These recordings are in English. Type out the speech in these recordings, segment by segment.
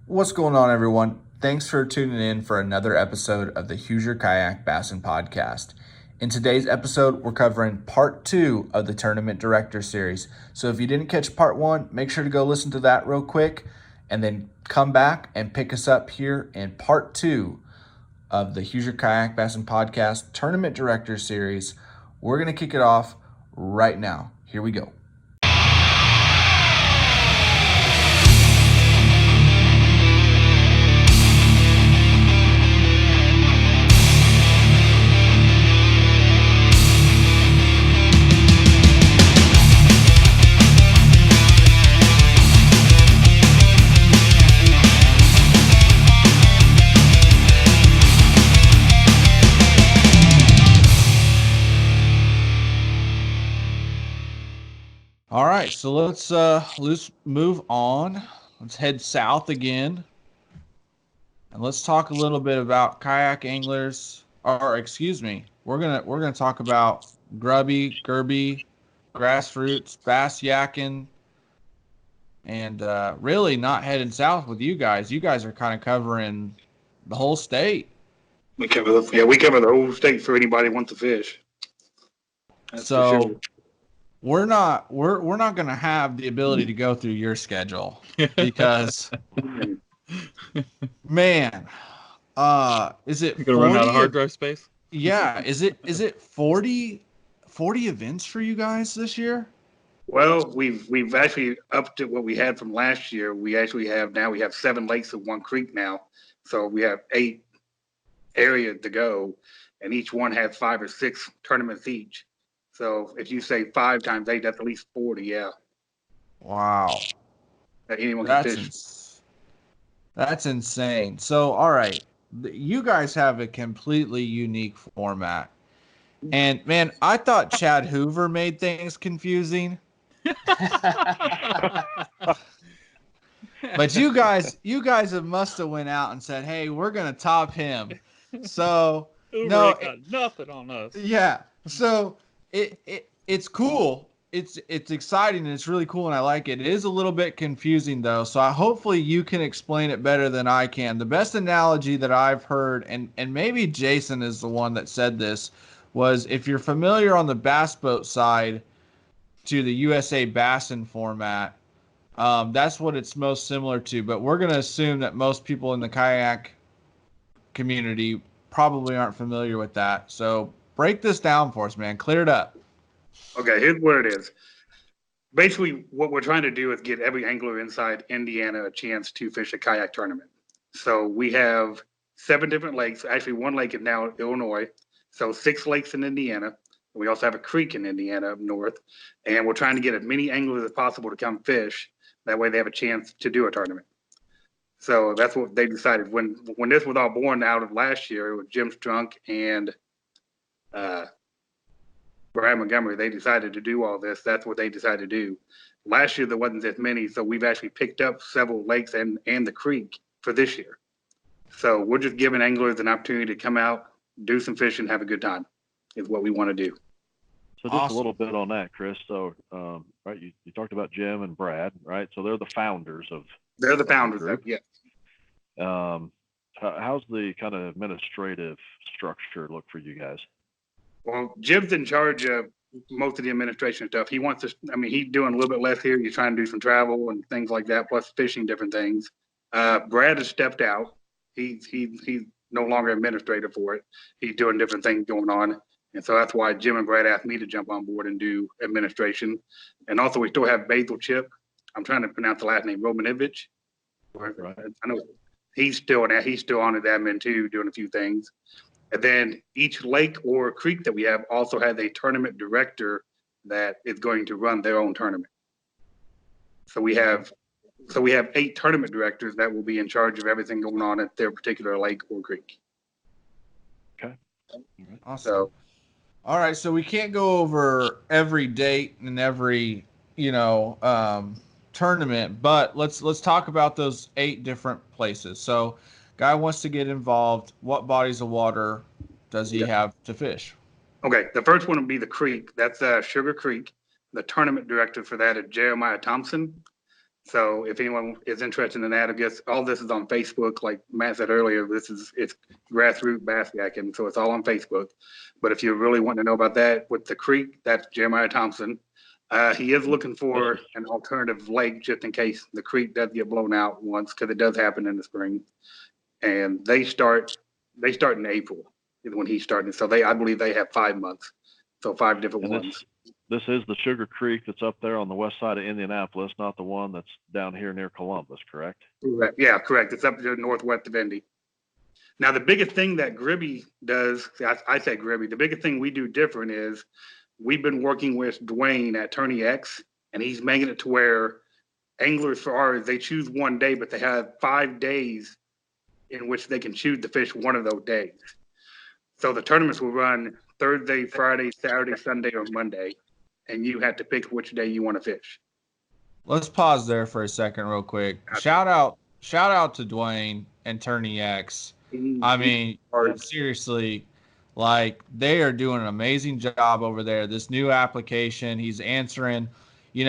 What's going on, everyone? Thanks for tuning in for another episode of the Hoosier Kayak Bassin Podcast. In today's episode, we're covering part two of the Tournament Director Series. So if you didn't catch part one, make sure to go listen to that real quick and then come back and pick us up here in part two of the Hoosier Kayak Bassin Podcast Tournament Director Series. We're going to kick it off right now. Here we go. All right, so let's move on. Let's head south again, and let's talk a little bit about kayak anglers. Or excuse me, we're gonna talk about grubby, gerby, grassroots, bass yakking, and really not heading south with you guys. You guys are kind of covering the whole state. We cover the whole state for anybody who wants to fish. That's so for sure. We're not gonna have the ability to go through your schedule because man, is it You're gonna run out of hard drive space? Yeah, is it 40 events for you guys this year? Well, we've actually upped it what we had from last year. We have 7 lakes and 1 creek now, so we have 8 areas to go, and each one has 5 or 6 tournaments each. So if you say 5 times 8, that's at least 40. Yeah. Wow. That anyone can fish. That's insane. So, all right, you guys have a completely unique format, and man, I thought Chad Hoover made things confusing. But you guys must have went out and said, "Hey, we're gonna top him." So no, got nothing on us. Yeah. So it's cool. It's exciting and it's really cool and I like it. It is a little bit confusing though. So hopefully you can explain it better than I can. The best analogy that I've heard, and maybe Jason is the one that said this, was if you're familiar on the bass boat side to the USA Bassin format, that's what it's most similar to. But we're going to assume that most people in the kayak community probably aren't familiar with that. So break this down for us, man. Clear it up. Okay, here's what it is. Basically, what we're trying to do is get every angler inside Indiana a chance to fish a kayak tournament. So we have 7 different lakes. Actually, 1 lake is now Illinois. So 6 lakes in Indiana. We also have a creek in Indiana up north. And we're trying to get as many anglers as possible to come fish. That way they have a chance to do a tournament. So that's what they decided. When this was all born out of last year, it was Jim Strunk and Brad Montgomery. They decided to do all this. That's what they decided to do. Last year, there wasn't as many, so we've actually picked up several lakes and the creek for this year. So we're just giving anglers an opportunity to come out, do some fishing, have a good time is what we want to do. So just a little bit on that, Chris. So, right, you talked about Jim and Brad, right? So they're the founders of. They're the founders of, yeah. How's the kind of administrative structure look for you guys? Well, Jim's in charge of most of the administration stuff. He wants to, he's doing a little bit less here. He's trying to do some travel and things like that, plus fishing different things. Brad has stepped out. He's no longer administrator for it. He's doing different things going on. And so that's why Jim and Brad asked me to jump on board and do administration. And also we still have Basil Chip. I'm trying to pronounce the last name, Romanovich. Right. I know he's still on as admin too, doing a few things. And then each lake or creek that we have also has a tournament director that is going to run their own tournament. So we have 8 tournament directors that will be in charge of everything going on at their particular lake or creek. Okay. Awesome. So, all right. So we can't go over every date and every, tournament, but let's talk about those 8 different places. So guy wants to get involved. What bodies of water does he have to fish? Okay, the first one would be the creek. That's Sugar Creek. The tournament director for that is Jeremiah Thompson. So if anyone is interested in that, I guess all this is on Facebook. Like Matt said earlier, it's grassroots bass kayaking, so it's all on Facebook. But if you really want to know about that with the creek, that's Jeremiah Thompson. He is looking for an alternative lake just in case the creek does get blown out once, because it does happen in the spring. And they start in April is when he's starting. So I believe they have 5 months, so 5 different And ones. this is the Sugar Creek that's up there on the west side of Indianapolis, not the one that's down here near Columbus, correct? Correct. Yeah, correct. It's up to northwest of Indy. Now, the biggest thing that Gribby does, I say Gribby, the biggest thing we do different is we've been working with Dwayne at Tourney X, and he's making it to where anglers for ours, they choose one day, but they have 5 days in which they can choose to fish one of those days. So the tournaments will run Thursday, Friday, Saturday, Sunday, or Monday, and you have to pick which day you want to fish. Let's pause there for a second real quick. Shout out to Dwayne and Tourney X. I mean, seriously, like, they are doing an amazing job over there. This new application, he's answering, he's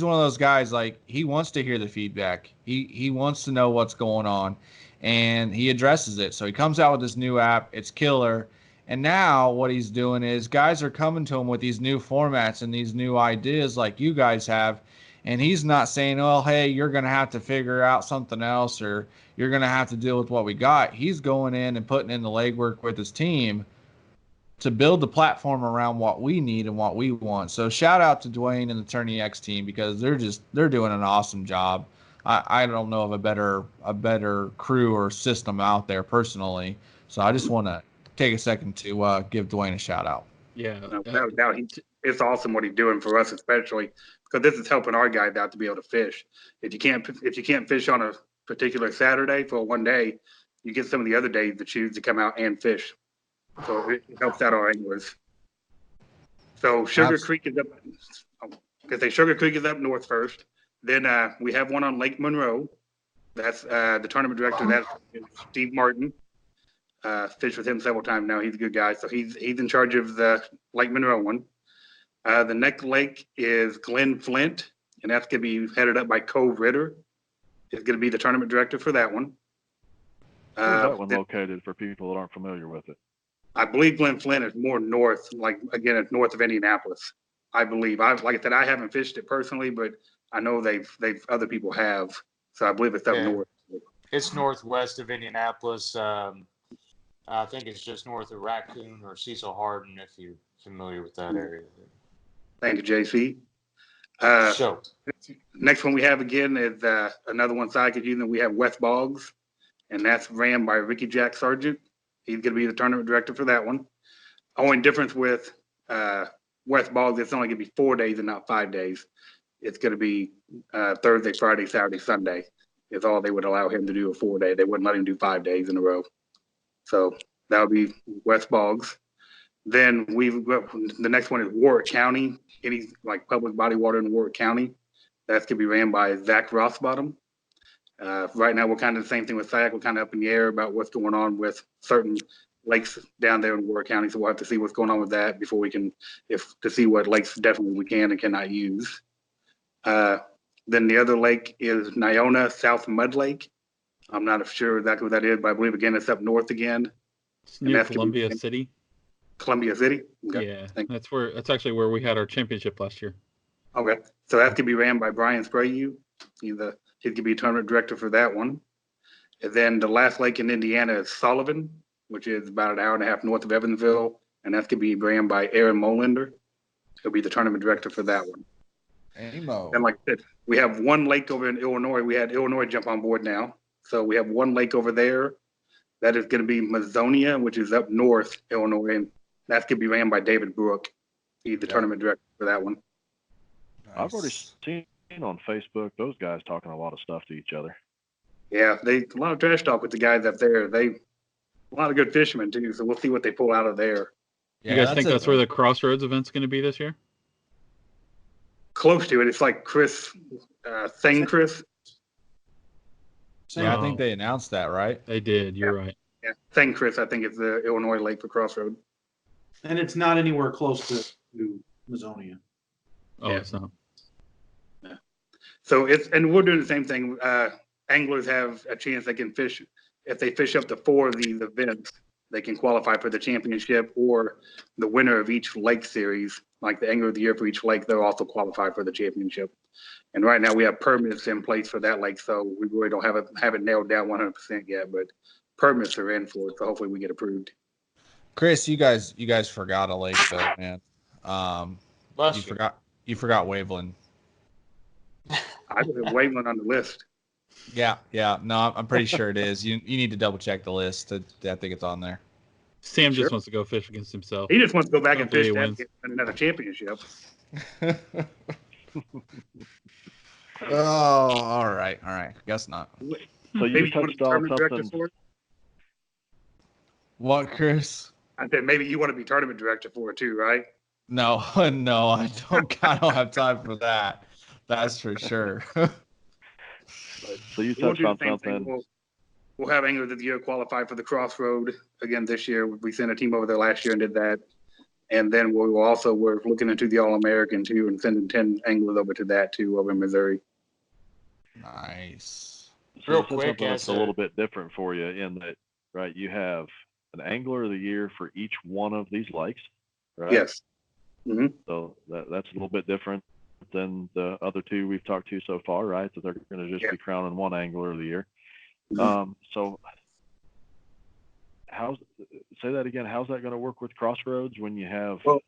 one of those guys, like, he wants to hear the feedback. He wants to know what's going on, and he addresses it. So he comes out with this new app. It's killer. And now what he's doing is guys are coming to him with these new formats and these new ideas like you guys have. And he's not saying, oh, hey, you're going to have to figure out something else, or you're going to have to deal with what we got. He's going in and putting in the legwork with his team to build the platform around what we need and what we want. So shout out to Dwayne and the Tourney X team, because they're doing an awesome job. I don't know of a better crew or system out there personally. So I just want to take a second to give Dwayne a shout out. Yeah. No doubt. It's awesome what he's doing for us, especially because this is helping our guys out to be able to fish. If you can't fish on a particular Saturday for one day, you get some of the other days to choose to come out and fish. So it helps out our anglers. So Sugar Creek is up. Sugar Creek is up north first. Then we have one on Lake Monroe. That's the tournament director. That's Steve Martin. Fished with him several times now. He's a good guy. So he's in charge of the Lake Monroe one. The next lake is Glen Flint, and that's going to be headed up by Cove Ritter. He's going to be the tournament director for that one. Where's that one located for people that aren't familiar with it? I believe Glen Flint is more north, it's north of Indianapolis. I believe. Like I said, I haven't fished it personally, but I know they've other people have. So I believe it's up north. It's northwest of Indianapolis. I think it's just north of Raccoon or Cecil Hardin, if you're familiar with that area. Thank you, JC. Next one we have again is another one sidekick using. We have West Boggs, and that's ran by Ricky Jack Sargent. He's going to be the tournament director for that one. Only difference with West Boggs, it's only going to be 4 days and not 5 days. It's going to be Thursday, Friday, Saturday, Sunday is all they would allow him to do a 4 day. They wouldn't let him do 5 days in a row. So that would be West Boggs. Then the next one is Warwick County. Any public body water in Warwick County. That's going to be ran by Zach Rossbottom. Right now, we're kind of the same thing with Kayak. We're kind of up in the air about what's going on with certain lakes down there in Warwick County. So we'll have to see what's going on with that before we can, to see what lakes definitely we can and cannot use. Then the other lake is Nyona South Mud Lake. I'm not sure exactly what that is, but I believe again it's up north again. It's near Columbia City. Columbia City. Okay. Yeah, that's actually where we had our championship last year. Okay, so that could be ran by Brian Sprayu. He could be tournament director for that one. And then the last lake in Indiana is Sullivan, which is about an hour and a half north of Evansville, and that's going to be ran by Aaron Molinder. He'll be the tournament director for that one. And like I said, we have one lake over in Illinois. We had Illinois jump on board now. So we have one lake over there. That is going to be Mazonia, which is up north Illinois, and that's going to be ran by David Brook. He's the tournament director for that one. Nice. I've already seen on Facebook those guys talking a lot of stuff to each other. Yeah, a lot of trash talk with the guys up there. A lot of good fishermen too. So we'll see what they pull out of there. Yeah, you guys think that's where the Crossroads event's going to be this year? Close to it. It's like Chris. Yeah, I think they announced that, right? They did. You're right. Yeah, St. Chris, I think it's the Illinois lake for Crossroad. And it's not anywhere close to Mazonia. Oh, yeah. It's not. Yeah. So and we're doing the same thing. Anglers have a chance they can fish. If they fish up to 4 of these events, they can qualify for the championship, or the winner of each lake series, like the angler of the year for each lake, they'll also qualify for the championship. And right now we have permits in place for that lake, so we really don't have it nailed down 100% yet, but permits are in for it, so hopefully we get approved. Chris, you guys forgot a lake though, man. Bless You forgot Waveland. I just have Waveland on the list. Yeah. No, I'm pretty sure it is. You need to double check the list. I think it's on there. Sam Sure. just wants to go fish against himself. He just wants to go back and Hopefully fish he that and wins. get another championship. Oh, all right. Guess not. So Maybe you you want to touched be on tournament director something. for it? What, Chris? I said maybe you want to be tournament director for it too, right? No, I don't have time for that. That's for sure. So you We'll touched do on the same thing. something. We'll have Anglers of the Year qualify for the Crossroad again this year. We sent a team over there last year and did that. And then we're looking into the All-American too and sending 10 anglers over to that too over in Missouri. Nice. So Real you said quick, something that's as a a- little bit different for you in that, right? You have an angler of the year for each one of these lakes, right? Yes. So that's a little bit different than the other two we've talked to so far, right? So they're going to just be crowning one angler of the year. So say that again, how's that going to work with Crossroads when you have? Well,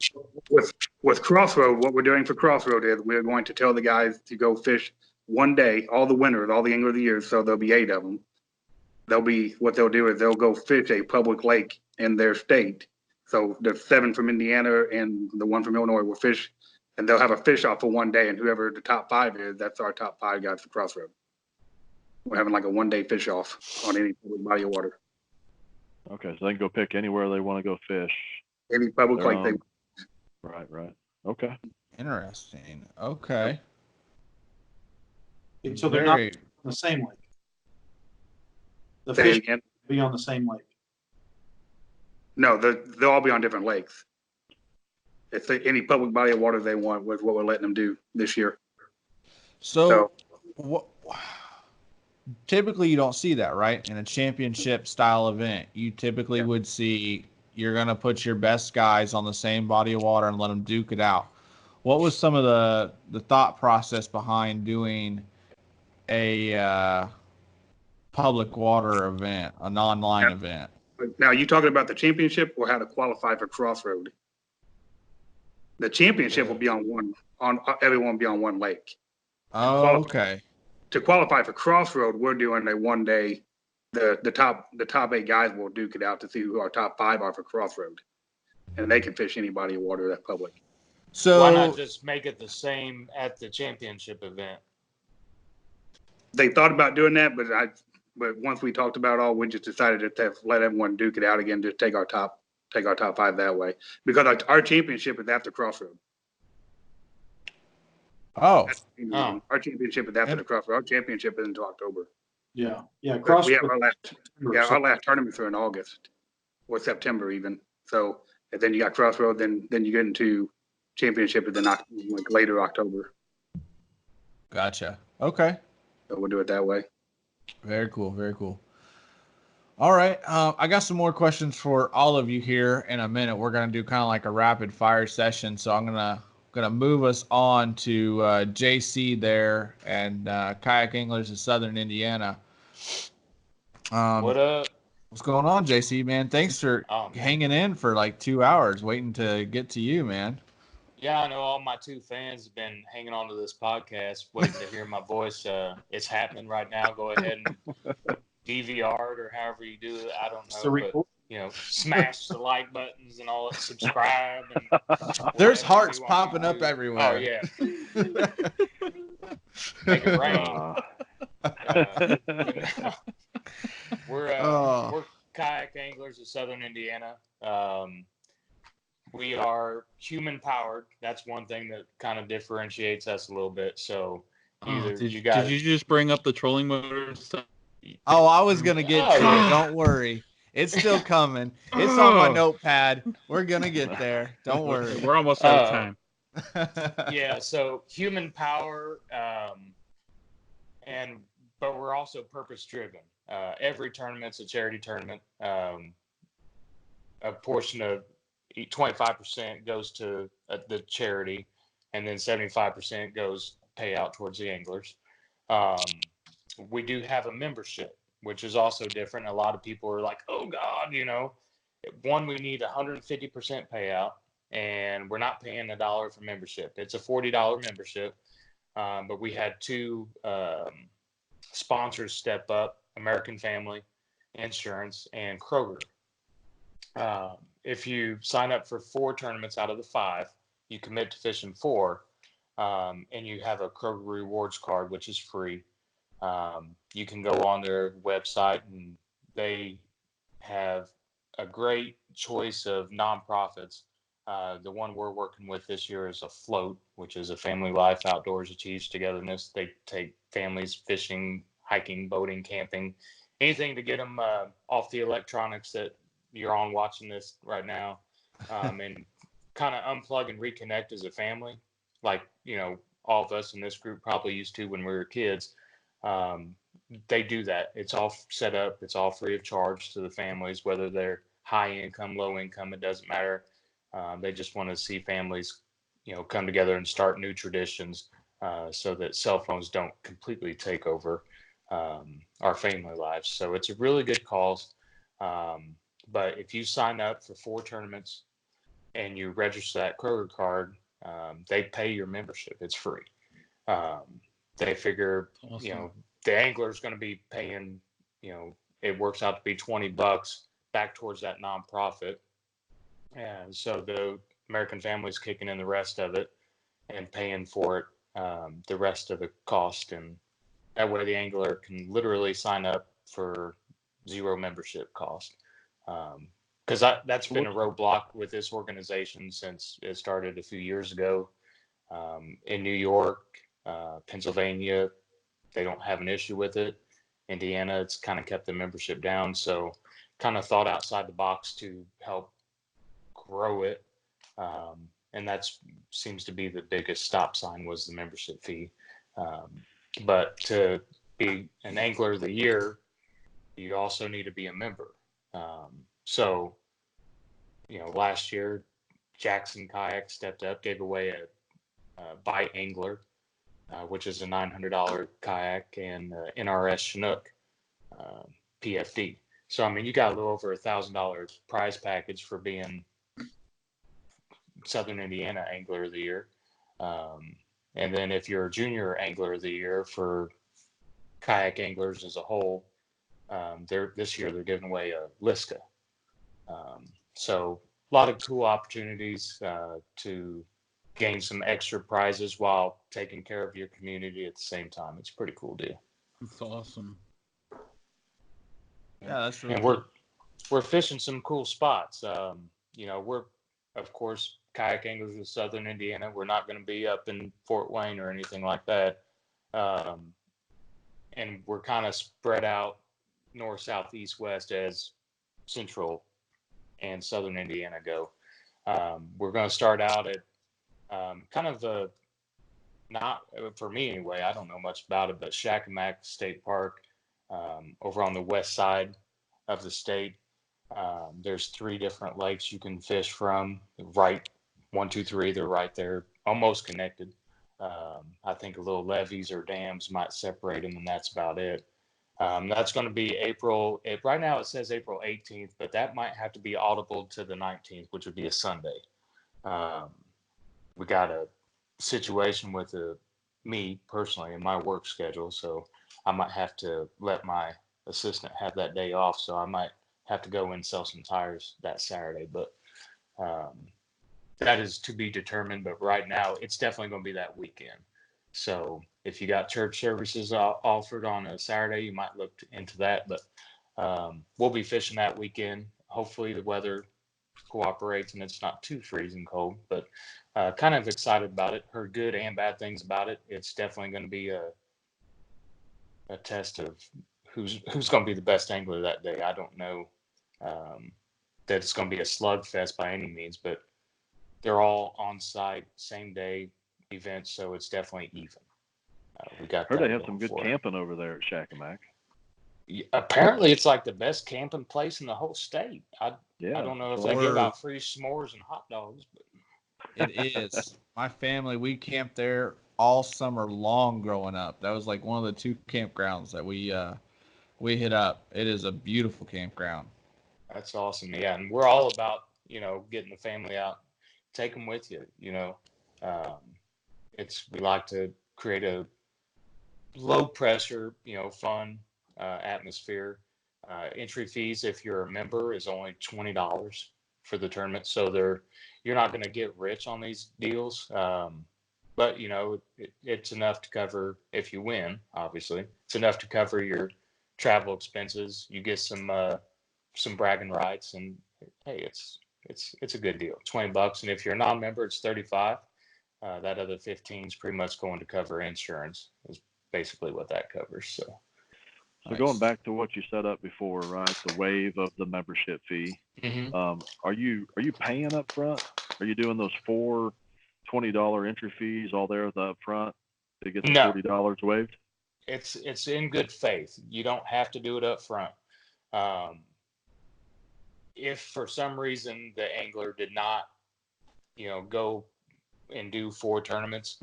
with Crossroad, what we're doing for Crossroad is we're going to tell the guys to go fish one day, all the winners, all the angler of the year. So there'll be 8 of them. What they'll do is they'll go fish a public lake in their state. So there's 7 from Indiana and the 1 from Illinois will fish, and they'll have a fish off for one day. And whoever the top 5 is, that's our top 5 guys for Crossroad. We're having like a one-day fish off on any public body of water. Okay, so they can go pick anywhere they want to go fish. Any public Their lake they. own. Right. Okay. Interesting. Okay. So they're not Very- on the same lake. The Say fish again. will be on the same lake. No, they'll all be on different lakes. It's any public body of water they want with what we're letting them do this year. So, typically you don't see that, right? In a championship style event, you typically would see you're going to put your best guys on the same body of water and let them duke it out. What was some of the thought process behind doing a public water event, a non-line event? Now, you talking about the championship or how to qualify for Crossroad? The championship will be on everyone will be on one lake. Oh, okay. To qualify for Crossroad, we're doing a one day. The top 8 guys will duke it out to see who our top 5 are for Crossroad, and they can fish any body of water that's public. So Why not just make it the same at the championship event? They thought about doing that, but once we talked about it all, we just decided to let everyone duke it out again. Just take our top 5 that way, because our championship is after Crossroad. Oh, Our championship is after the Crossroad. Our championship is until October. Yeah. We have our last tournaments are in August or September even. So and then you got Crossroad, then you get into championship, and then like later October. gotcha. Okay. So we'll do it that way. Very cool. Very cool. All right. I got some more questions for all of you here in a minute. We're going to do kind of like a rapid fire session. So I'm going to move us on to JC there and Kayak Anglers of Southern Indiana. What up? What's going on, JC, man? Thanks for hanging in for like 2 hours waiting to get to you, man. Yeah, I know all my 2 fans have been hanging on to this podcast, waiting to hear my voice. It's happening right now. Go ahead and DVR it or however you do it. I don't know. But, smash the like buttons and all that, subscribe. And there's hearts popping up everywhere. Oh, yeah. Make it rain. We're kayak anglers of Southern Indiana. We are human powered. That's one thing that kind of differentiates us a little bit. So Did you just bring up the trolling motor stuff? Oh, I was gonna get to it. Don't worry. It's still coming. It's on my notepad. We're gonna get there. Don't worry. We're almost out of time. Yeah, so human power, but we're also purpose driven. Every tournament's a charity tournament. A portion of 25% goes to the charity, and then 75% goes payout towards the anglers. We do have a membership, which is also different. A lot of people are like, oh God, one, we need 150% payout, and we're not paying $1 for membership. It's a $40 membership. But we had two sponsors step up, American Family Insurance and Kroger. If you sign up for 4 tournaments out of the 5, you commit to fishing 4, and you have a Kroger Rewards card, which is free. You can go on their website, and they have a great choice of nonprofits. The one we're working with this year is Afloat, which is a family life outdoors achieves togetherness. They take families fishing, hiking, boating, camping, anything to get them off the electronics that you're on watching this right now, and kind of unplug and reconnect as a family, like all of us in this group probably used to when we were kids. They do that. It's all set up. It's all free of charge to the families, whether they're high income, low income, it doesn't matter. They just want to see families, come together and start new traditions, so that cell phones don't completely take over our family lives. So it's a really good cause. But if you sign up for 4 tournaments and you register that Kroger card, they pay your membership. It's free. They figure, Awesome. The angler is going to be paying, it works out to be $20 back towards that nonprofit. And so the American Family is kicking in the rest of it and paying for it, the rest of the cost. And that way the angler can literally sign up for 0 membership cost. Because that's been a roadblock with this organization since it started a few years ago. In New York, Pennsylvania, they don't have an issue with it. Indiana, it's kind of kept the membership down. So kind of thought outside the box to help grow it. And that seems to be the biggest stop sign was the membership fee. But to be an angler of the year, you also need to be a member. So, last year, Jackson Kayak stepped up, gave away a Bite Angler, which is a $900 kayak, and NRS Chinook PFD. So, you got a little over $1,000 prize package for being Southern Indiana Angler of the Year. And then if you're a Junior Angler of the Year for kayak anglers as a whole, this year they're giving away a Liska. So a lot of cool opportunities to gain some extra prizes while taking care of your community at the same time. It's a pretty cool deal. That's awesome. Yeah, that's really and cool. we're fishing some cool spots. We're, of course, kayak anglers of Southern Indiana. We're not going to be up in Fort Wayne or anything like that. And we're kind of spread out north, south, east, west as Central and Southern Indiana go. We're going to start out at kind of not for me anyway, I don't know much about it, but Shakamak State Park, over on the west side of the state. There's 3 different lakes you can fish from. Right, 1, 2, 3. They're right there, almost connected. I think a little levees or dams might separate them, and that's about it. That's going to be April. Right now it says April 18th, but that might have to be audible to the 19th, which would be a Sunday. We got a situation with me personally in my work schedule, so I might have to let my assistant have that day off. So I might have to go and sell some tires that Saturday, but that is to be determined. But right now, it's definitely going to be that weekend. So if you got church services offered on a Saturday, you might look into that. But we'll be fishing that weekend. Hopefully the weather cooperates and it's not too freezing cold. But kind of excited about it. Heard good and bad things about it. It's definitely going to be a test of who's going to be the best angler that day. I don't know that it's going to be a slugfest by any means, but they're all on site, same day events, so it's definitely even. We got. Heard that they have going some good for it. camping over there at Shakamak. Apparently, it's like the best camping place in the whole state. I Yeah, don't know if so they Or- give out free s'mores and hot dogs, but It is. My family, we camped there all summer long growing up. That was like one of the 2 campgrounds that we hit up. It is a beautiful campground. that's awesome. Yeah, and we're all about getting the family out, take them with you. Um, we like to create a low pressure, fun atmosphere. Entry fees, if you're a member, is only $20 for the tournament. So you're not going to get rich on these deals. But it's enough to cover if you win. Obviously, it's enough to cover your travel expenses. You get some bragging rights, and hey, it's a good deal. $20, and if you're a non-member, it's 35. That other 15 is pretty much going to cover insurance. Is basically what that covers. So So going back to what you set up before, right? The waive of the membership fee. Are you paying up front? Are you doing those 4 $20 entry fees all there at the up front to get the No. $40 waived? It's in good faith. You don't have to do it up front. If for some reason the angler did not, go and do 4 tournaments,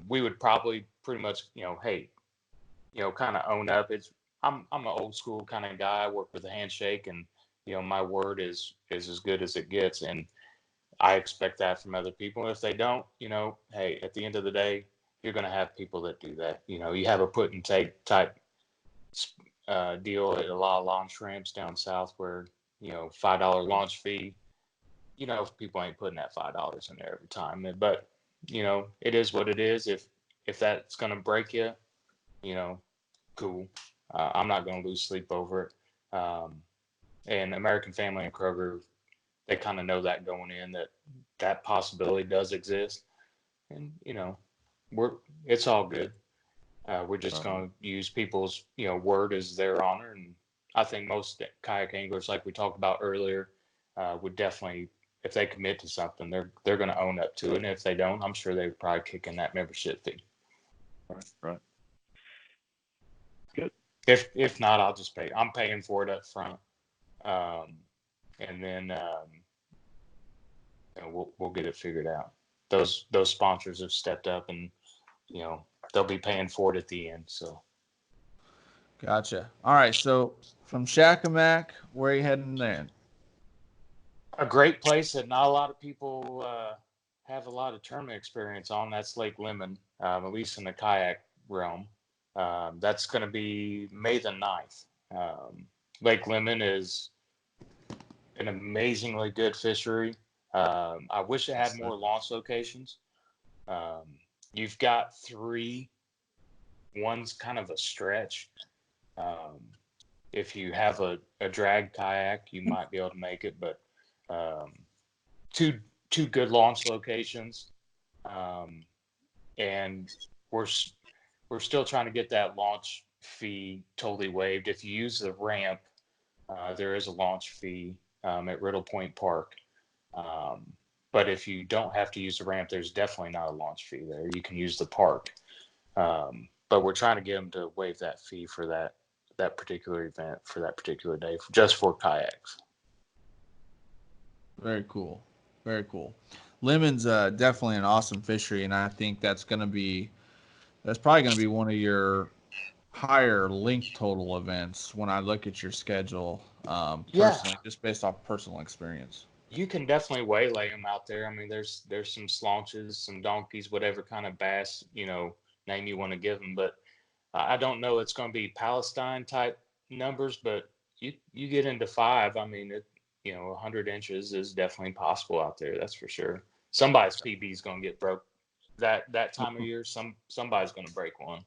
we would probably pretty much, hey, kind of own up. I'm an old school kind of guy. I work with a handshake, and my word is as good as it gets, and I expect that from other people. And if they don't, hey, at the end of the day, you're going to have people that do that. You have a put and take type deal at a lot of launch ramps down south where $5 launch fee. People ain't putting that $5 in there every time, but it is what it is. If that's going to break you, cool. I'm not going to lose sleep over it. And American Family and Kroger, they kind of know that going in, that possibility does exist. And, it's all good. We're just going to use people's, word as their honor. And I think most kayak anglers, like we talked about earlier, would definitely, if they commit to something, they're going to own up to it. And if they don't, I'm sure they would probably kick in that membership fee. Right. Good. If not, I'll just pay. I'm paying for it up front, and then we'll get it figured out. Those sponsors have stepped up, and they'll be paying for it at the end. So, Gotcha. All right. So from Shakamak, where are you heading then? a great place that not a lot of people have a lot of tournament experience on. That's Lake Lemon, at least in the kayak realm. That's going to be May the 9th. Lake Lemon is an amazingly good fishery. I wish it had more launch locations. You've got 3. One's kind of a stretch. If you have a drag kayak, you might be able to make it, but two good launch locations. And we're still trying to get that launch fee totally waived. If you use the ramp, there is a launch fee at Riddle Point Park. But if you don't have to use the ramp, there's definitely not a launch fee there. You can use the park. But we're trying to get them to waive that fee for that particular event, for that particular day, just for kayaks. Very cool. Very cool. Lemon's definitely an awesome fishery, and I think that's probably going to be one of your higher link total events when I look at your schedule, personally, just based off personal experience. You can definitely waylay them out there. I mean, there's some slaunches, some donkeys, whatever kind of bass, name you want to give them. But I don't know it's going to be Palestine type numbers, but you get into 5. I mean, 100 inches is definitely possible out there. That's for sure. Somebody's PB is going to get broke that time of year. Somebody's going to break one.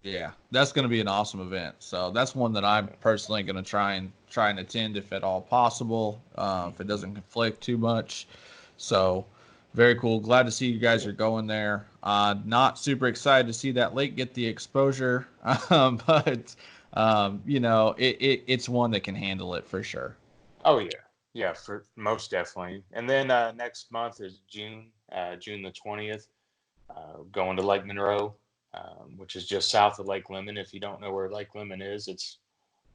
Yeah, that's going to be an awesome event. So that's one that I'm personally going to try and attend if at all possible, if it doesn't conflict too much. So very cool. Glad to see you guys are going there. Not super excited to see that lake get the exposure, but it's one that can handle it for sure. Oh yeah, for most definitely. And then next month is June the 20th. Going to Lake Monroe. which is just south of Lake Lemon. If you don't know where Lake Lemon is, it's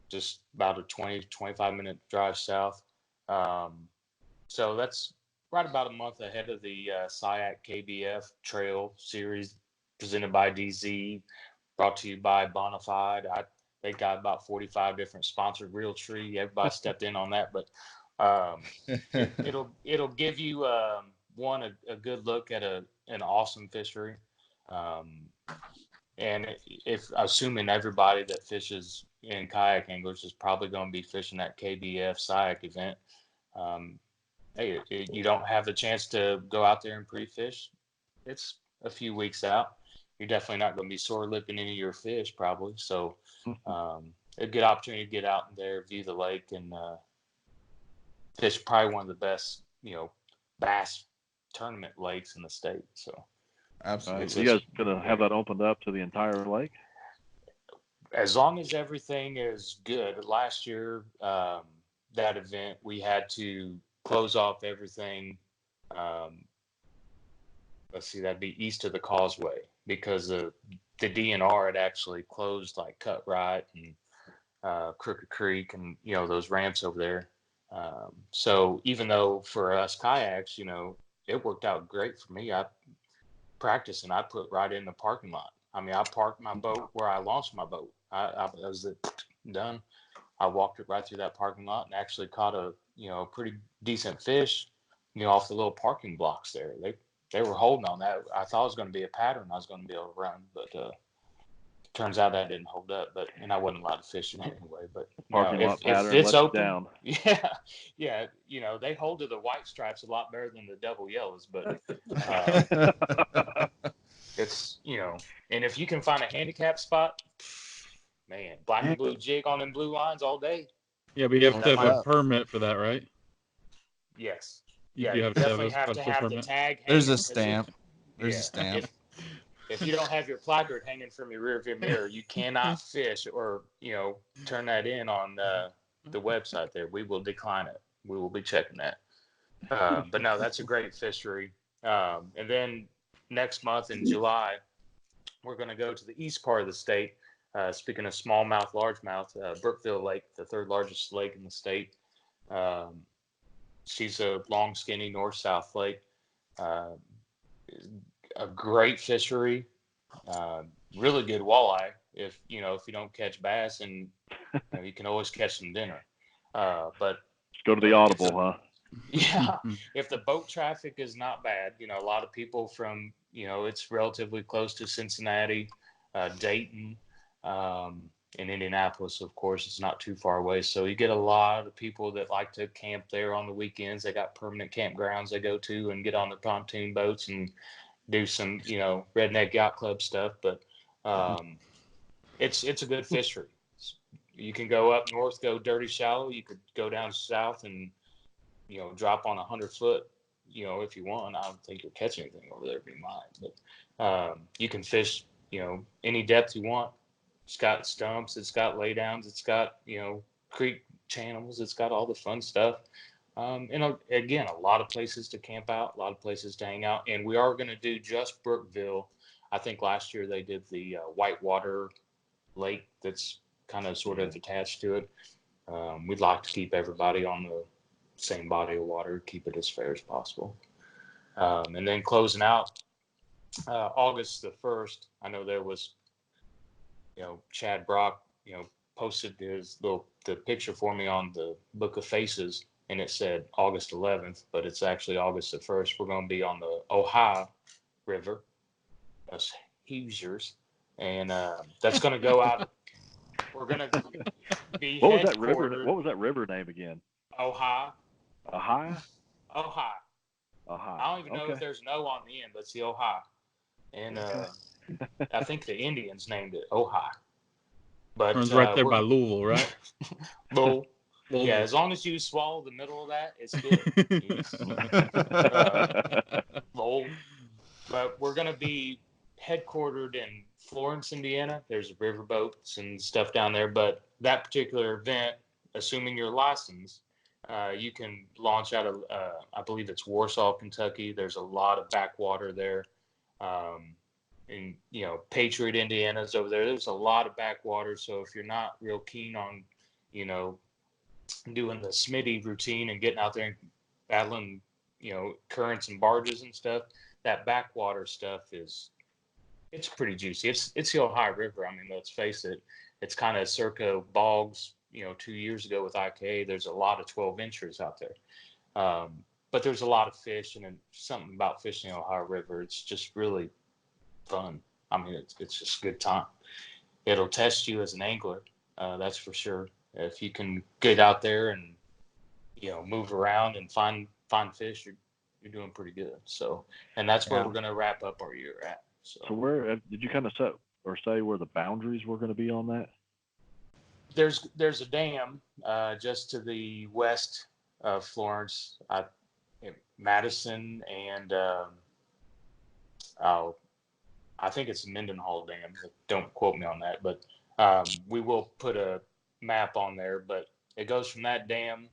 just about a 25-minute drive south. So that's right about a month ahead of the Kayak KBF Trail Series presented by DZ, brought to you by Bonafide. They got about 45 different sponsored Realtree. Everybody stepped in on that, but it'll give you a good look at an awesome fishery. And if assuming everybody that fishes in kayak anglers is probably going to be fishing that KBF Kayak event, hey, you don't have the chance to go out there and pre-fish. It's a few weeks out. You're definitely not going to be sore lipping any of your fish, probably. So, a good opportunity to get out there, view the lake, and fish probably one of the best, bass tournament lakes in the state. So, absolutely. So you guys gonna have that opened up to the entire lake? As long as everything is good. Last year, that event, we had to close off everything. Let's see, that'd be east of the causeway because the DNR had actually closed like Cut Right and Crooked Creek and those ramps over there. So even though for us kayaks, it worked out great for me. I practiced and I put right in the parking lot. I mean, I parked my boat where I launched my boat. I was done. I walked it right through that parking lot and actually caught a pretty decent fish, off the little parking blocks there. They were holding on that. I thought it was going to be a pattern I was going to be able to run, but turns out that didn't hold up. And I wasn't allowed to fish it anyway. But Parking lot pattern if it's let you open, down. yeah, they hold to the white stripes a lot better than the double yellows. But it's and if you can find a handicap spot, man, black and blue jig on them blue lines all day. Yeah, but you have to have a permit for that, right? Yes. You You have definitely a have to special have permit. the tag. There's a stamp. There's a Yeah. stamp. If you don't have your placard hanging from your rearview mirror, you cannot fish or turn that in on the website. There, we will decline it. We will be checking that. But no, that's a great fishery. And then next month in July, we're going to go to the east part of the state. Speaking of smallmouth, largemouth, Brookville Lake, the third largest lake in the state. She's a long, skinny north-south lake. A great fishery. Really good walleye. If you don't catch bass, and you can always catch some dinner. But just go to the Audible, huh? Yeah, if the boat traffic is not bad, a lot of people from it's relatively close to Cincinnati, Dayton, and Indianapolis, of course, it's not too far away. So you get a lot of people that like to camp there on the weekends. They got permanent campgrounds they go to and get on the pontoon boats and do some, redneck yacht club stuff. But it's a good fishery. You can go up north, go dirty shallow. You could go down south and drop on 100-foot. If you want. I don't think you'll catch anything over there, if you mind. But you can fish, any depth you want. It's got stumps, it's got laydowns, it's got creek channels, it's got all the fun stuff. And again, a lot of places to camp out, a lot of places to hang out. And we are going to do just Brookville. I think last year they did the Whitewater Lake that's kind of sort of attached to it. We'd like to keep everybody on the same body of water, keep it as fair as possible. And then closing out August the 1st, I know there was, Chad Brock, posted the picture for me on the Book of Faces, and it said August 11th, but it's actually August the 1st. We're going to be on the Ohio River, us Hoosiers, and that's going to go out. We're going to be What was that river? headquartered. What was that river name again? Ohio. Ohio. Ohio. Ohio. I don't even know if there's no on the end, but it's the Ohio. And I think the Indians named it Ohio. But It's right there by Louisville, right? Louisville. Yeah, as long as you swallow the middle of that, it's good. Lowell. But we're going to be headquartered in Florence, Indiana. There's riverboats and stuff down there. But that particular event, assuming you're licensed, you can launch out of, I believe it's Warsaw, Kentucky. There's a lot of backwater there. and Patriot, Indiana's over there. There's a lot of backwaters. So if you're not real keen on, doing the Smitty routine and getting out there and battling, currents and barges and stuff, that backwater stuff it's pretty juicy. It's the Ohio River. I mean, let's face it. It's kind of circa bogs. 2 years ago with IKA, there's a lot of 12 inchers out there. But there's a lot of fish, and something about fishing the Ohio River. It's just really fun. I mean, it's just a good time. It'll test you as an angler, that's for sure. If you can get out there and move around and find fish, you're doing pretty good. So, and that's where we're going to wrap up our year at. So where did you kind of set or say where the boundaries were going to be on that? There's a dam just to the west of Florence, Madison, and I think it's Mendenhall Dam. Don't quote me on that, but we will put a map on there. But it goes from that dam,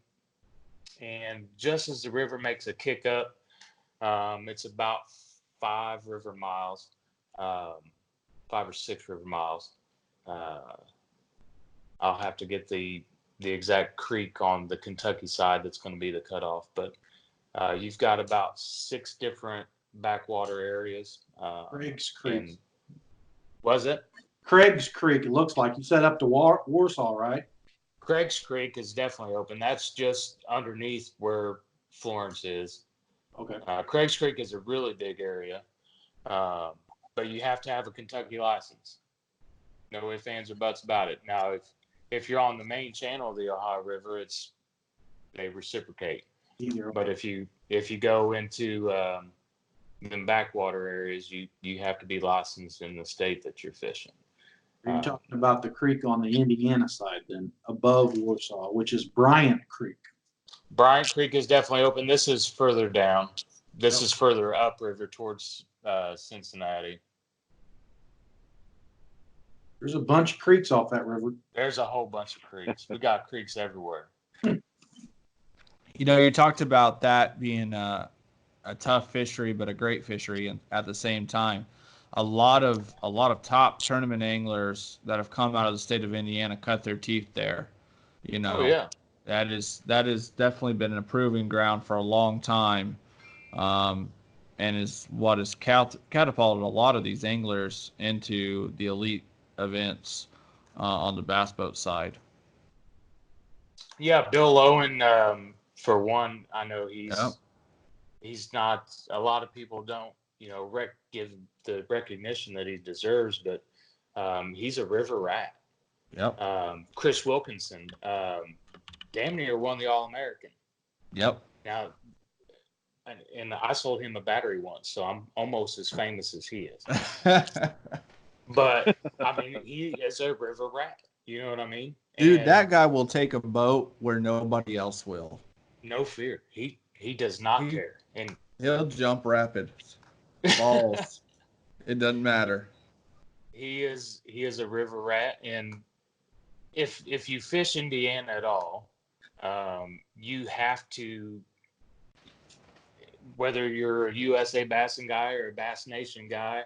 and just as the river makes a kick up, it's about 5 or 6 river miles. I'll have to get the exact creek on the Kentucky side that's going to be the cutoff, but you've got about 6 different backwater areas. Craig's Creek. Was it? Craig's Creek. It looks like you set up to Warsaw, right? Craig's Creek is definitely open. That's just underneath where Florence is. Okay. Craig's Creek is a really big area, but you have to have a Kentucky license. No ifs, ands, or buts about it. Now, if you're on the main channel of the Ohio River, they reciprocate. Either. But if you go into them backwater areas, you have to be licensed in the state that you're fishing. Are you talking about the creek on the Indiana side then, above Warsaw, which is Bryant Creek? Bryant Creek is definitely open. This is further down. This is further upriver towards Cincinnati. There's a bunch of creeks off that river. There's a whole bunch of creeks. We got creeks everywhere. You talked about that being a tough fishery, but a great fishery at the same time. A lot of top tournament anglers that have come out of the state of Indiana cut their teeth there. Oh yeah. That is definitely been a proving ground for a long time, and is what has catapulted a lot of these anglers into the elite events on the bass boat side. Yeah, Bill Owen, for one, I know he's not. A lot of people don't, give the recognition that he deserves, but he's a river rat. Yep. Chris Wilkinson, damn near won the All-American. Yep. Now, and I sold him a battery once, so I'm almost as famous as he is. But I mean, he is a river rat. You know what I mean? Dude, that guy will take a boat where nobody else will. No fear. He does not care, and he'll jump rapids, balls. It doesn't matter. He is a river rat, and if you fish Indiana at all, you have to, whether you're a USA Bassing guy or a Bass Nation guy,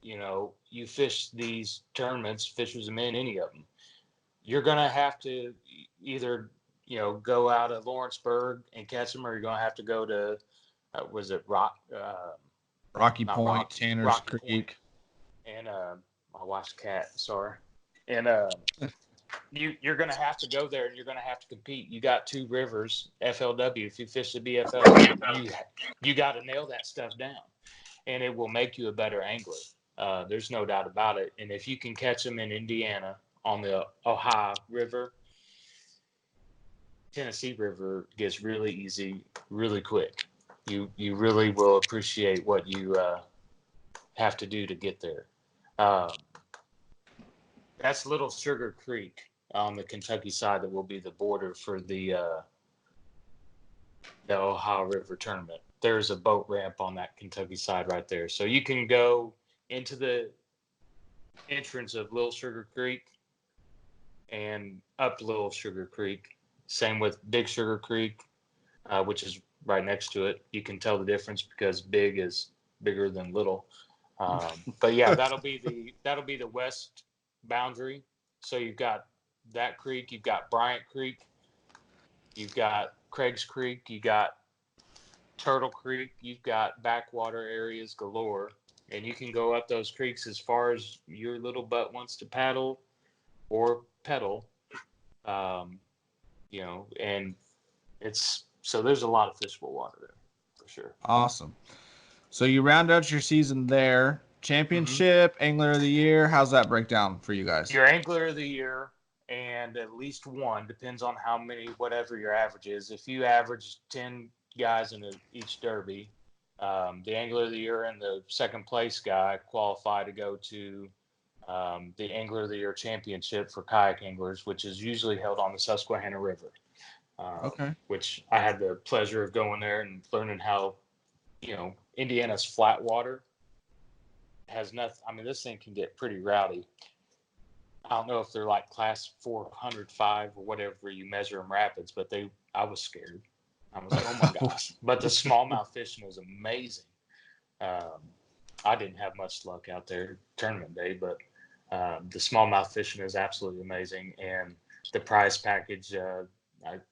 you fish these tournaments, Fishers of Men, any of them, you're going to have to either, go out of Lawrenceburg and catch them, or you're going to have to go to, Rocky Point, Tanner's Creek. Point. And my wife's cat, sorry. And you're going to have to go there, and you're going to have to compete. You got 2 rivers, FLW. If you fish the BFL, you got to nail that stuff down, and it will make you a better angler. There's no doubt about it. And if you can catch them in Indiana on the Ohio River, Tennessee River gets really easy, really quick. You really will appreciate what you have to do to get there. That's Little Sugar Creek on the Kentucky side that will be the border for the Ohio River tournament. There's a boat ramp on that Kentucky side right there. So you can go into the entrance of Little Sugar Creek and up Little Sugar Creek. Same with Big Sugar Creek, which is right next to it. You can tell the difference because big is bigger than little. But yeah, that'll be the west boundary. So you've got that creek, you've got Bryant Creek, you've got Craig's Creek, you got Turtle Creek, you've got backwater areas galore, and you can go up those creeks as far as your little butt wants to paddle or pedal. And so there's a lot of fishable water there for sure. Awesome. So you round out your season there. Championship, Angler of the Year. How's that break down for you guys? Your Angler of the Year and at least one, depends on how many, whatever your average is. If you average 10 guys in each derby, the Angler of the Year and the second place guy qualify to go to the Angler of the Year Championship for kayak anglers, which is usually held on the Susquehanna River. Okay. Which I had the pleasure of going there and learning how, Indiana's flat water has nothing. I mean, this thing can get pretty rowdy. I don't know if they're like class 405 or whatever you measure them rapids, but I was scared. I was like, oh my gosh. But the smallmouth fishing was amazing. I didn't have much luck out there tournament day, but the smallmouth fishing is absolutely amazing. And the prize package,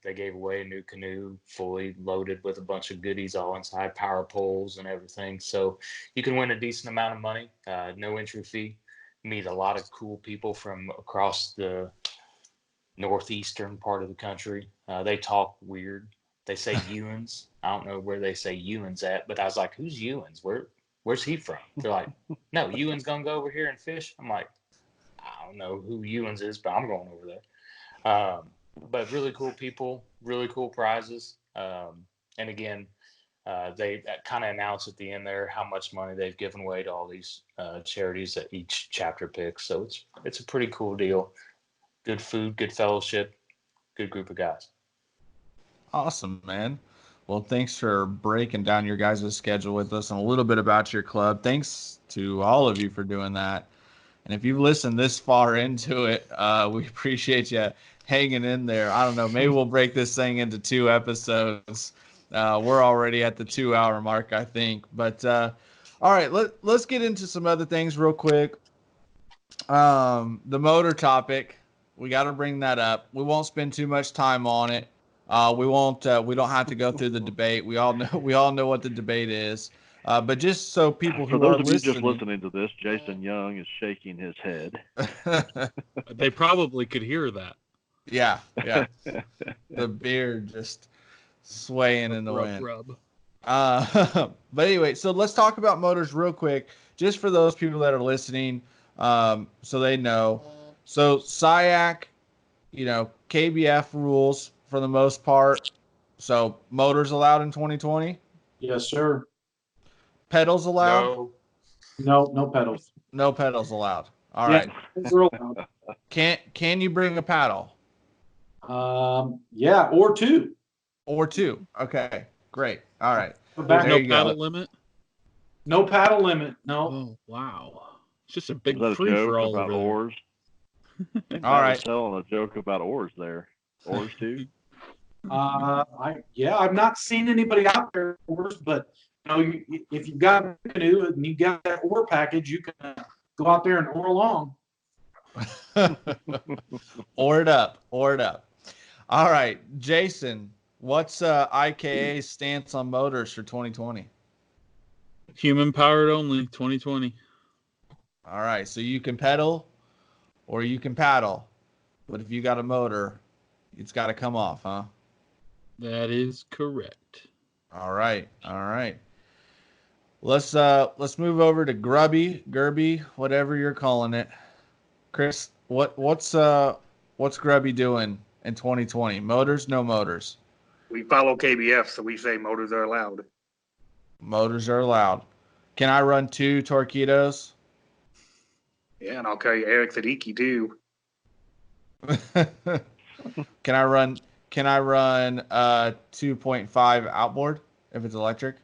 they gave away a new canoe fully loaded with a bunch of goodies all inside, power poles and everything. So you can win a decent amount of money, no entry fee. Meet a lot of cool people from across the northeastern part of the country. They talk weird. They say Ewans. I don't know where they say Ewans at, but I was like, who's Ewans? Where's he from? They're like, no, Ewans gonna go over here and fish. I'm like, I don't know who Ewans is, but I'm going over there. But really cool people, really cool prizes. And again, they kind of announce at the end there how much money they've given away to all these charities that each chapter picks. So it's a pretty cool deal. Good food, good fellowship, good group of guys. Awesome, man. Well, thanks for breaking down your guys' schedule with us and a little bit about your club. Thanks to all of you for doing that. And if you've listened this far into it, we appreciate you hanging in there. I don't know. Maybe we'll break this thing into 2 episodes. We're already at the 2-hour mark, I think. But all right, let's get into some other things real quick. The motor topic, we got to bring that up. We won't spend too much time on it. We won't. We don't have to go through the debate. We all know what the debate is. But just so people who For those are of you just listening, listening to this, Jason Young is shaking his head. They probably could hear that. Yeah. The beard just swaying in the wind. Rub. But anyway, so let's talk about motors real quick, just for those people that are listening, so they know. So SIAC, KBF rules for the most part. So motors allowed in 2020. Yes, sir. Pedals allowed. No pedals. No pedals allowed. All right. They're allowed. Can you bring a paddle? Yeah, or 2. Or 2. Okay, great. All right. There's There no you paddle go. limit. No paddle limit. No. Oh wow! It's just a big Was that a free for joke all about over there. oars? All right. Telling a joke about oars there. Oars too. I've not seen anybody out there with oars, but if you've got a canoe and you got that oar package, you can go out there and oar along. Oar it up. All right, Jason, what's IKA's stance on motors for 2020? Human powered only, 2020. All right, so you can pedal or you can paddle, but if you got a motor, it's got to come off, huh? That is correct. All right. Let's move over to Grubby, whatever you're calling it. Chris, what's Grubby doing in 2020? Motors, no motors? We follow KBF, so we say motors are allowed. Motors are allowed. Can I run 2 Torqeedos? Yeah, and I'll carry Eric Sadiki too. Can I run 2.5 outboard if it's electric?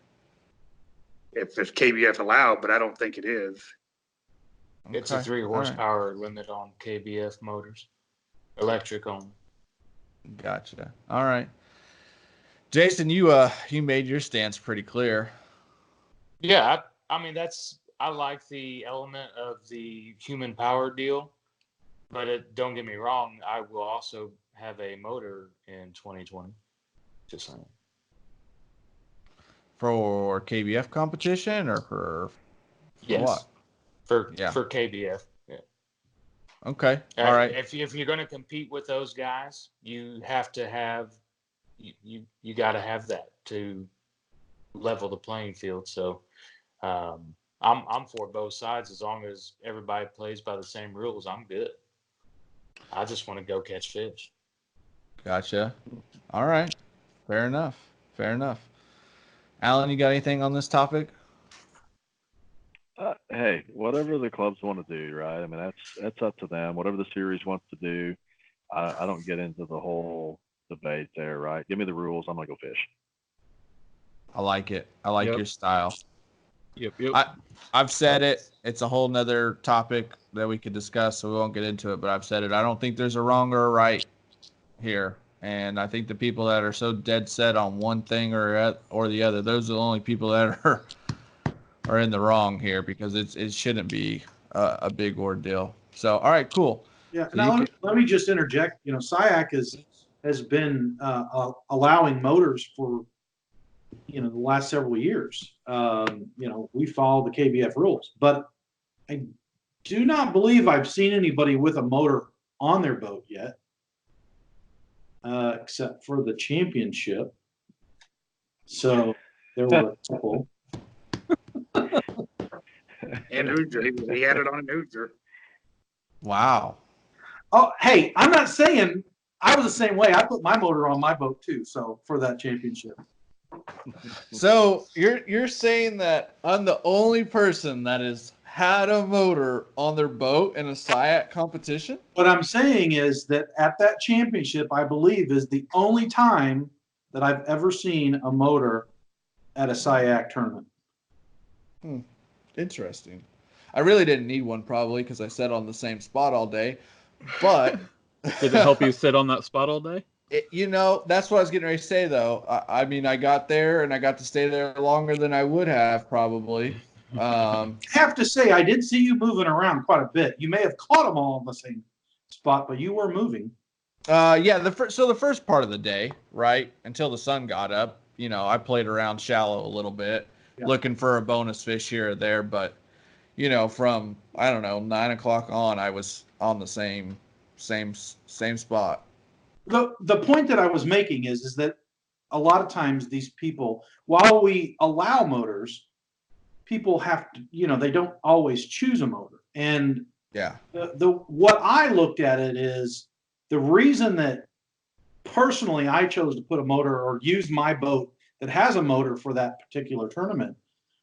If it's KBF allowed, but I don't think it is. It's a 3 horsepower limit on KBF motors, electric only. Gotcha. All right, Jason, you made your stance pretty clear. Yeah, I mean I like the element of the human power deal, but don't get me wrong, I will also have a motor in 2020. Just saying. For KBF competition or for Yes. what? For KBF. Yeah. Okay. All right. If you're going to compete with those guys, you have to have you got to have that to level the playing field. So I'm for both sides as long as everybody plays by the same rules. I'm good. I just want to go catch fish. Gotcha. All right. Fair enough. Fair enough. Alan, you got anything on this topic? Hey, whatever the clubs want to do, right? I mean, that's up to them. Whatever the series wants to do, I don't get into the whole debate there, right? Give me the rules. I'm gonna go fish. I like it. I like your style. Yep. I've said it. It's a whole nother topic that we could discuss, so we won't get into it. But I've said it. I don't think there's a wrong or a right here, and I think the people that are so dead set on one thing or the other, those are the only people that are in the wrong here, because it shouldn't be a big ordeal. So, all right, cool. Yeah. So Now let me just interject. You know, SIAC has been allowing motors for the last several years. We follow the KBF rules, but I do not believe I've seen anybody with a motor on their boat yet, except for the championship. So there were a couple. And Hoosier, he had it on an Hoosier. Wow. Oh, hey, I'm not saying I was the same way. I put my motor on my boat too. So for that championship. So you're saying that I'm the only person that has had a motor on their boat in a SIAC competition? What I'm saying is that at that championship, I believe, is the only time that I've ever seen a motor at a SIAC tournament. Interesting. I really didn't need one, probably, because I sat on the same spot all day. But did it help you sit on that spot all day? That's what I was getting ready to say, though. I mean, I got there and I got to stay there longer than I would have, probably. I have to say, I did see you moving around quite a bit. You may have caught them all in the same spot, but you were moving. Yeah. The first part of the day, right, until the sun got up, I played around shallow a little bit, looking for a bonus fish here or there. But, from, I don't know, 9 o'clock on, I was on the same spot. The point that I was making is that a lot of times these people, while we allow motors, people have to, they don't always choose a motor. And what I looked at it is the reason that personally I chose to put a motor or use my boat that has a motor for that particular tournament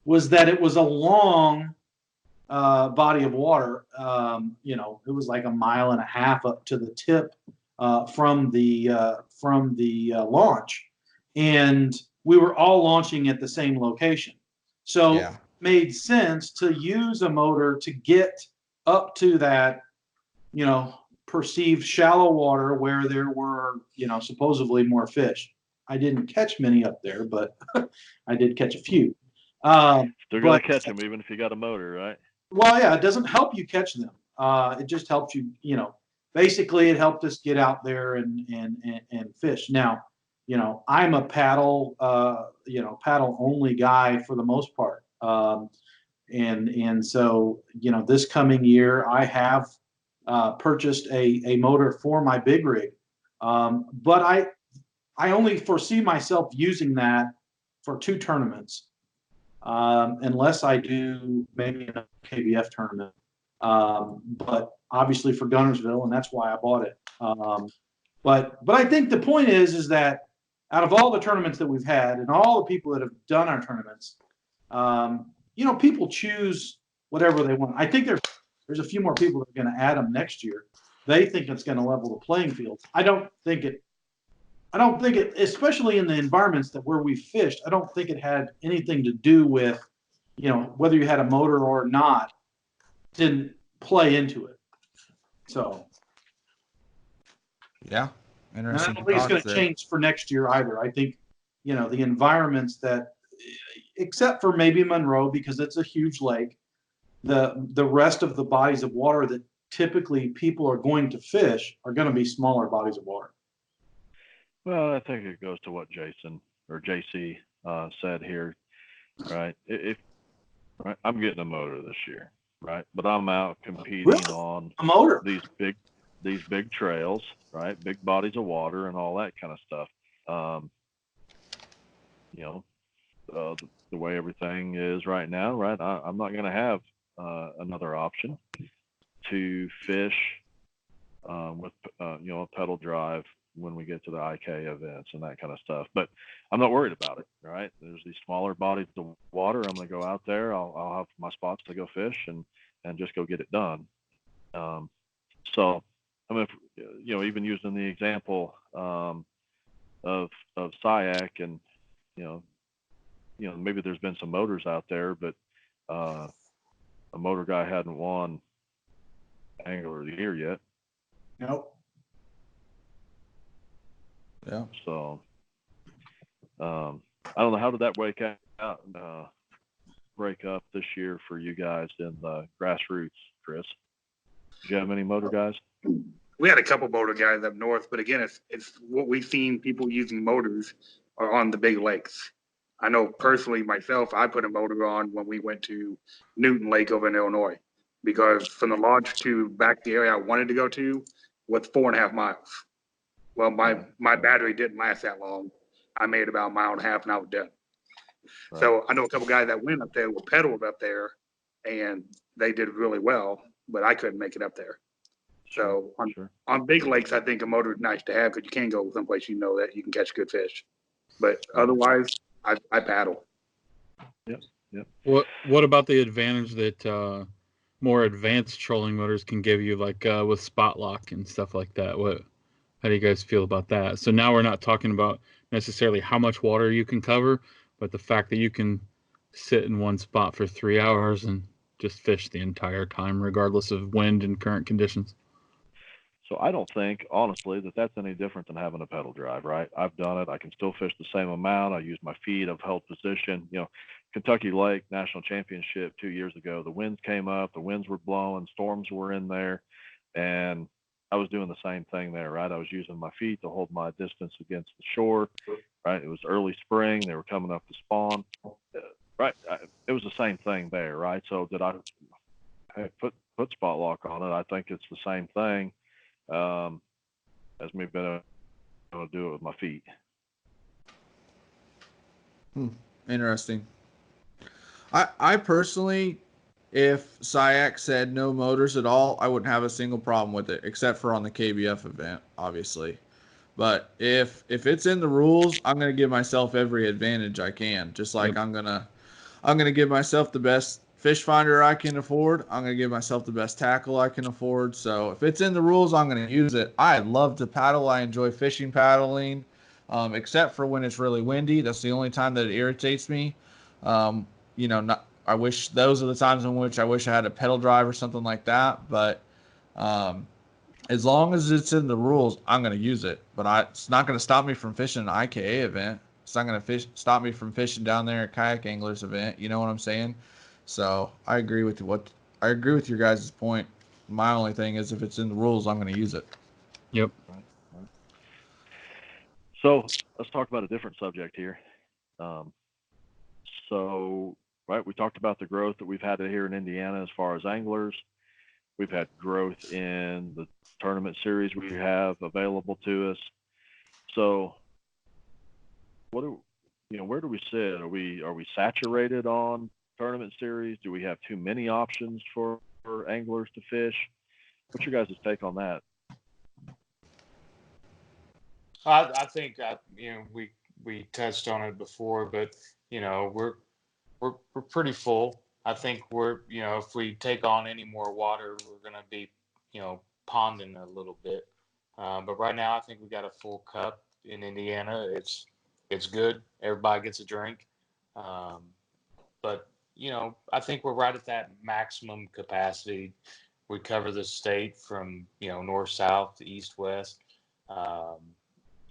was that it was a long body of water. It was like 1.5 miles up to the tip from the launch, and we were all launching at the same location. So it made sense to use a motor to get up to that, perceived shallow water where there were, supposedly more fish. I didn't catch many up there, but I did catch a few. Still gonna catch them even if you got a motor, right? Well, yeah, it doesn't help you catch them. It just helps you, basically it helped us get out there and fish. Now, I'm a paddle only guy for the most part. And so, this coming year I have purchased a motor for my big rig. But I only foresee myself using that for 2 tournaments. Unless I do maybe a KBF tournament. But obviously for Gunnersville, and that's why I bought it. But I think the point is that out of all the tournaments that we've had and all the people that have done our tournaments, people choose whatever they want. I think there's a few more people that are going to add them next year. They think it's going to level the playing field. I don't think it, especially in the environments where we fished, I don't think it had anything to do with, whether you had a motor or not, didn't play into it. So. Yeah. Interesting. And I don't think it's going to change for next year either. I think, the environments that, except for maybe Monroe, because it's a huge lake, the rest of the bodies of water that typically people are going to fish are going to be smaller bodies of water. Well, I think it goes to what Jason or JC said here, right? If right, I'm getting a motor this year, right? But I'm out competing Really? on A motor. these big trails, right? Big bodies of water and all that kind of stuff. You know, the way everything is right now, right? I'm not going to have another option to fish with a pedal drive when we get to the IK events and that kind of stuff. But I'm not worried about it, right? There's these smaller bodies of water. I'm going to go out there. I'll have my spots to go fish and just go get it done. So I mean, even using the example of Kayak, and maybe there's been some motors out there, but a motor guy hadn't won Angler of the Year yet. Nope. Yeah. So I don't know, how did that break up this year for you guys in the grassroots, Chris? Did you have any motor guys? We had a couple motor guys up north, but again, it's what we've seen people using motors are on the big lakes. I know personally myself, I put a motor on when we went to Newton Lake over in Illinois, because from the launch to back to the area I wanted to go to was 4.5 miles. Well, my battery didn't last that long. I made about a mile and a half and I was done. Right. So I know a couple guys that went up there, were pedaled up there, and they did really well, but I couldn't make it up there. So on big lakes, I think a motor is nice to have, because you can go someplace that you can catch good fish. But otherwise, I paddle. Yep. What about the advantage that more advanced trolling motors can give you, like with spot lock and stuff like that? How do you guys feel about that? So now we're not talking about necessarily how much water you can cover, but the fact that you can sit in one spot for 3 hours and just fish the entire time, regardless of wind and current conditions. So I don't think, honestly, that that's any different than having a pedal drive, right? I've done it. I can still fish the same amount. I use my feet. I've held position. Kentucky Lake National Championship 2 years ago, the winds came up, the winds were blowing, storms were in there, and I was doing the same thing there, right? I was using my feet to hold my distance against the shore, right? It was early spring. They were coming up to spawn, right? It was the same thing there, right? So did I put spot lock on it? I think it's the same thing as me being able to do it with my feet. Interesting. I personally, if Kayak said no motors at all, I wouldn't have a single problem with it, except for on the KBF event, obviously. But if it's in the rules, I'm gonna give myself every advantage I can. Just like I'm gonna give myself the best fish finder I can afford. I'm gonna give myself the best tackle I can afford. So if it's in the rules, I'm gonna use it. I love to paddle. I enjoy fishing paddling, except for when it's really windy. That's the only time that it irritates me. I wish those are the times in which I wish I had a pedal drive or something like that. But as long as it's in the rules, I'm going to use it. But it's not going to stop me from fishing an IKA event. It's not going to stop me from fishing down there at Kayak Anglers event. You know what I'm saying? So I agree with your guys' point. My only thing is, if it's in the rules, I'm going to use it. Yep. Right. So let's talk about a different subject here. Right, we talked about the growth that we've had here in Indiana as far as anglers. We've had growth in the tournament series we have available to us. So where do we sit? Are we saturated on tournament series? Do we have too many options for anglers to fish? What's your guys' take on that? I think we touched on it before, but we're pretty full. I think if we take on any more water, we're gonna be ponding a little bit. But right now, I think we got a full cup in Indiana. It's good. Everybody gets a drink. But I think we're right at that maximum capacity. We cover the state from north, south to east, west.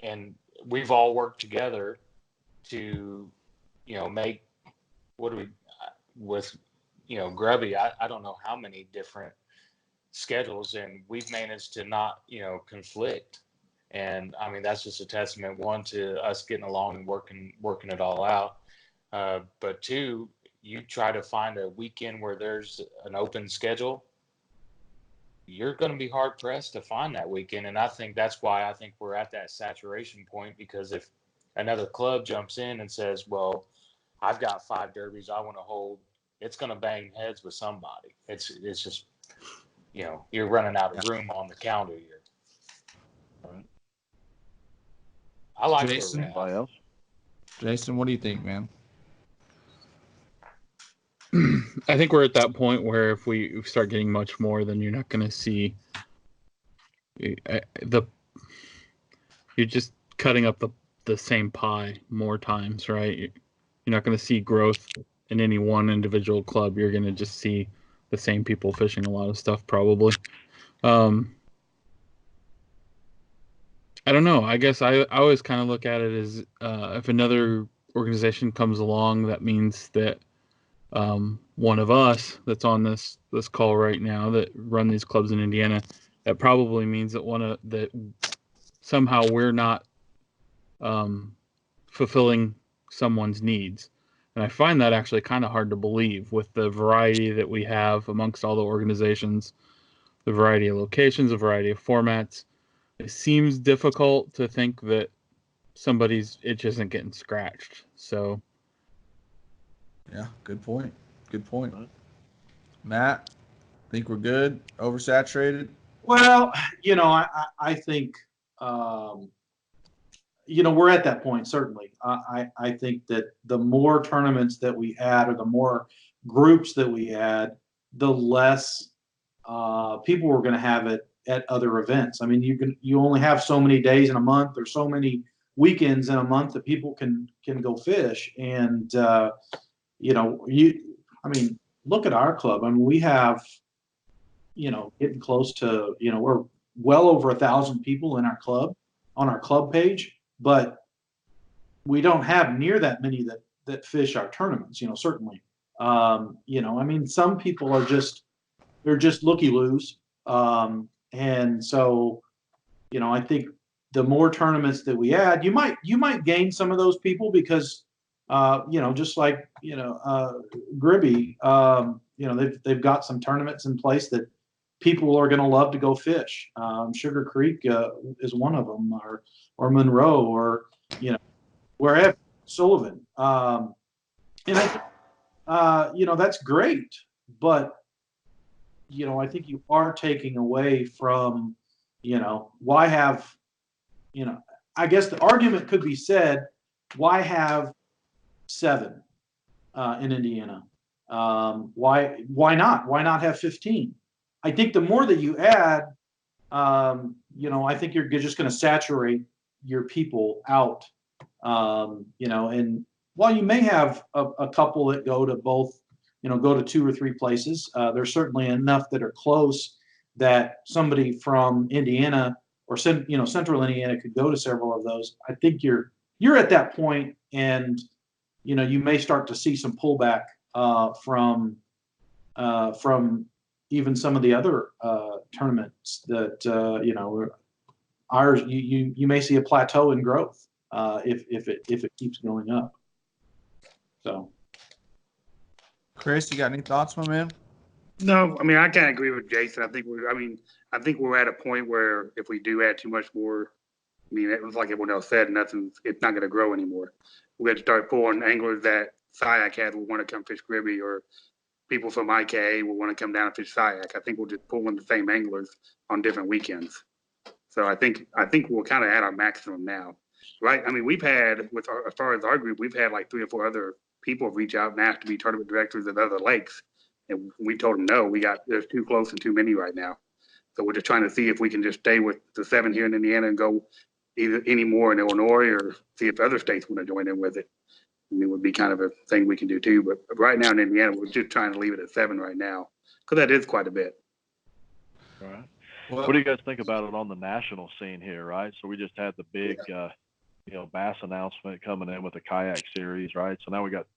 And we've all worked together to make with Grubby, I don't know how many different schedules, and we've managed to not, conflict. And I mean, that's just a testament, one, to us getting along and working it all out. But two, you try to find a weekend where there's an open schedule, you're going to be hard pressed to find that weekend. And I think that's why I think we're at that saturation point, because if another club jumps in and says, well, I've got 5 derbies I want to hold, it's going to bang heads with somebody. It's just, you're running out of room on the calendar year. Right. I like Jason, Anybody else? Jason, what do you think, man? I think we're at that point where if we start getting much more, then you're not going to see you're just cutting up the same pie more times, right? You're not going to see growth in any one individual club. You're going to just see the same people fishing a lot of stuff, probably. I don't know. I guess I always kind of look at it as if another organization comes along, that means that one of us that's on this call right now that run these clubs in Indiana, that probably means that that somehow we're not fulfilling someone's needs. And I find that actually kind of hard to believe with the variety that we have amongst all the organizations, the variety of locations, the variety of formats. It seems difficult to think that somebody's itch isn't getting scratched. So, yeah, good point. Good point. Matt, think we're good? Oversaturated? Well, I think, we're at that point, certainly. I think that the more tournaments that we add, or the more groups that we add, the less people we're going to have at other events. I mean, you only have so many days in a month, or so many weekends in a month that people can go fish. And look at our club. I mean, we have, getting close to, we're well over 1,000 people in our club, on our club page, but we don't have near that many that fish our tournaments, certainly. Some people are they're just looky-loos. And so, I think the more tournaments that we add, you might gain some of those people because, just like, Gribby, they've got some tournaments in place that people are going to love to go fish. Sugar Creek is one of them, or Monroe, or, wherever, Sullivan. And I think, that's great, but, I think you are taking away from, why have, I guess the argument could be said, why have 7 in Indiana? Why not? Why not have 15? I think the more that you add, I think you're just going to saturate your people out. And while you may have a couple that go to both, go to 2 or 3 places, there's certainly enough that are close that somebody from Indiana or Central Indiana could go to several of those. I think you're at that point, and you may start to see some pullback from even some of the other tournaments that ours. You may see a plateau in growth if it keeps going up. So, Chris, you got any thoughts, my man? No, I mean, I kind of agree with Jason. I think we're at a point where if we do add too much more, I mean, it was like everyone else said, it's not going to grow anymore. We have to start pulling anglers that Kayak had will want to come fish Gribby, or people from IKA will want to come down and fish Kayak. I think we'll just pull in the same anglers on different weekends. So I think we're kind of at our maximum now, right? I mean, we've had, as far as our group, we've had like 3 or 4 other people reach out and ask to be tournament directors at other lakes, and we told them no. There's too close and too many right now. So we're just trying to see if we can just stay with the 7 here in Indiana and go either any more in Illinois, or see if other states want to join in with it. I mean, it would be kind of a thing we can do too. But right now in Indiana, we're just trying to leave it at 7 right now, because that is quite a bit. All right. What do you guys think about it on the national scene here, right? So we just had the big, bass announcement coming in with the Kayak series, right? So now we got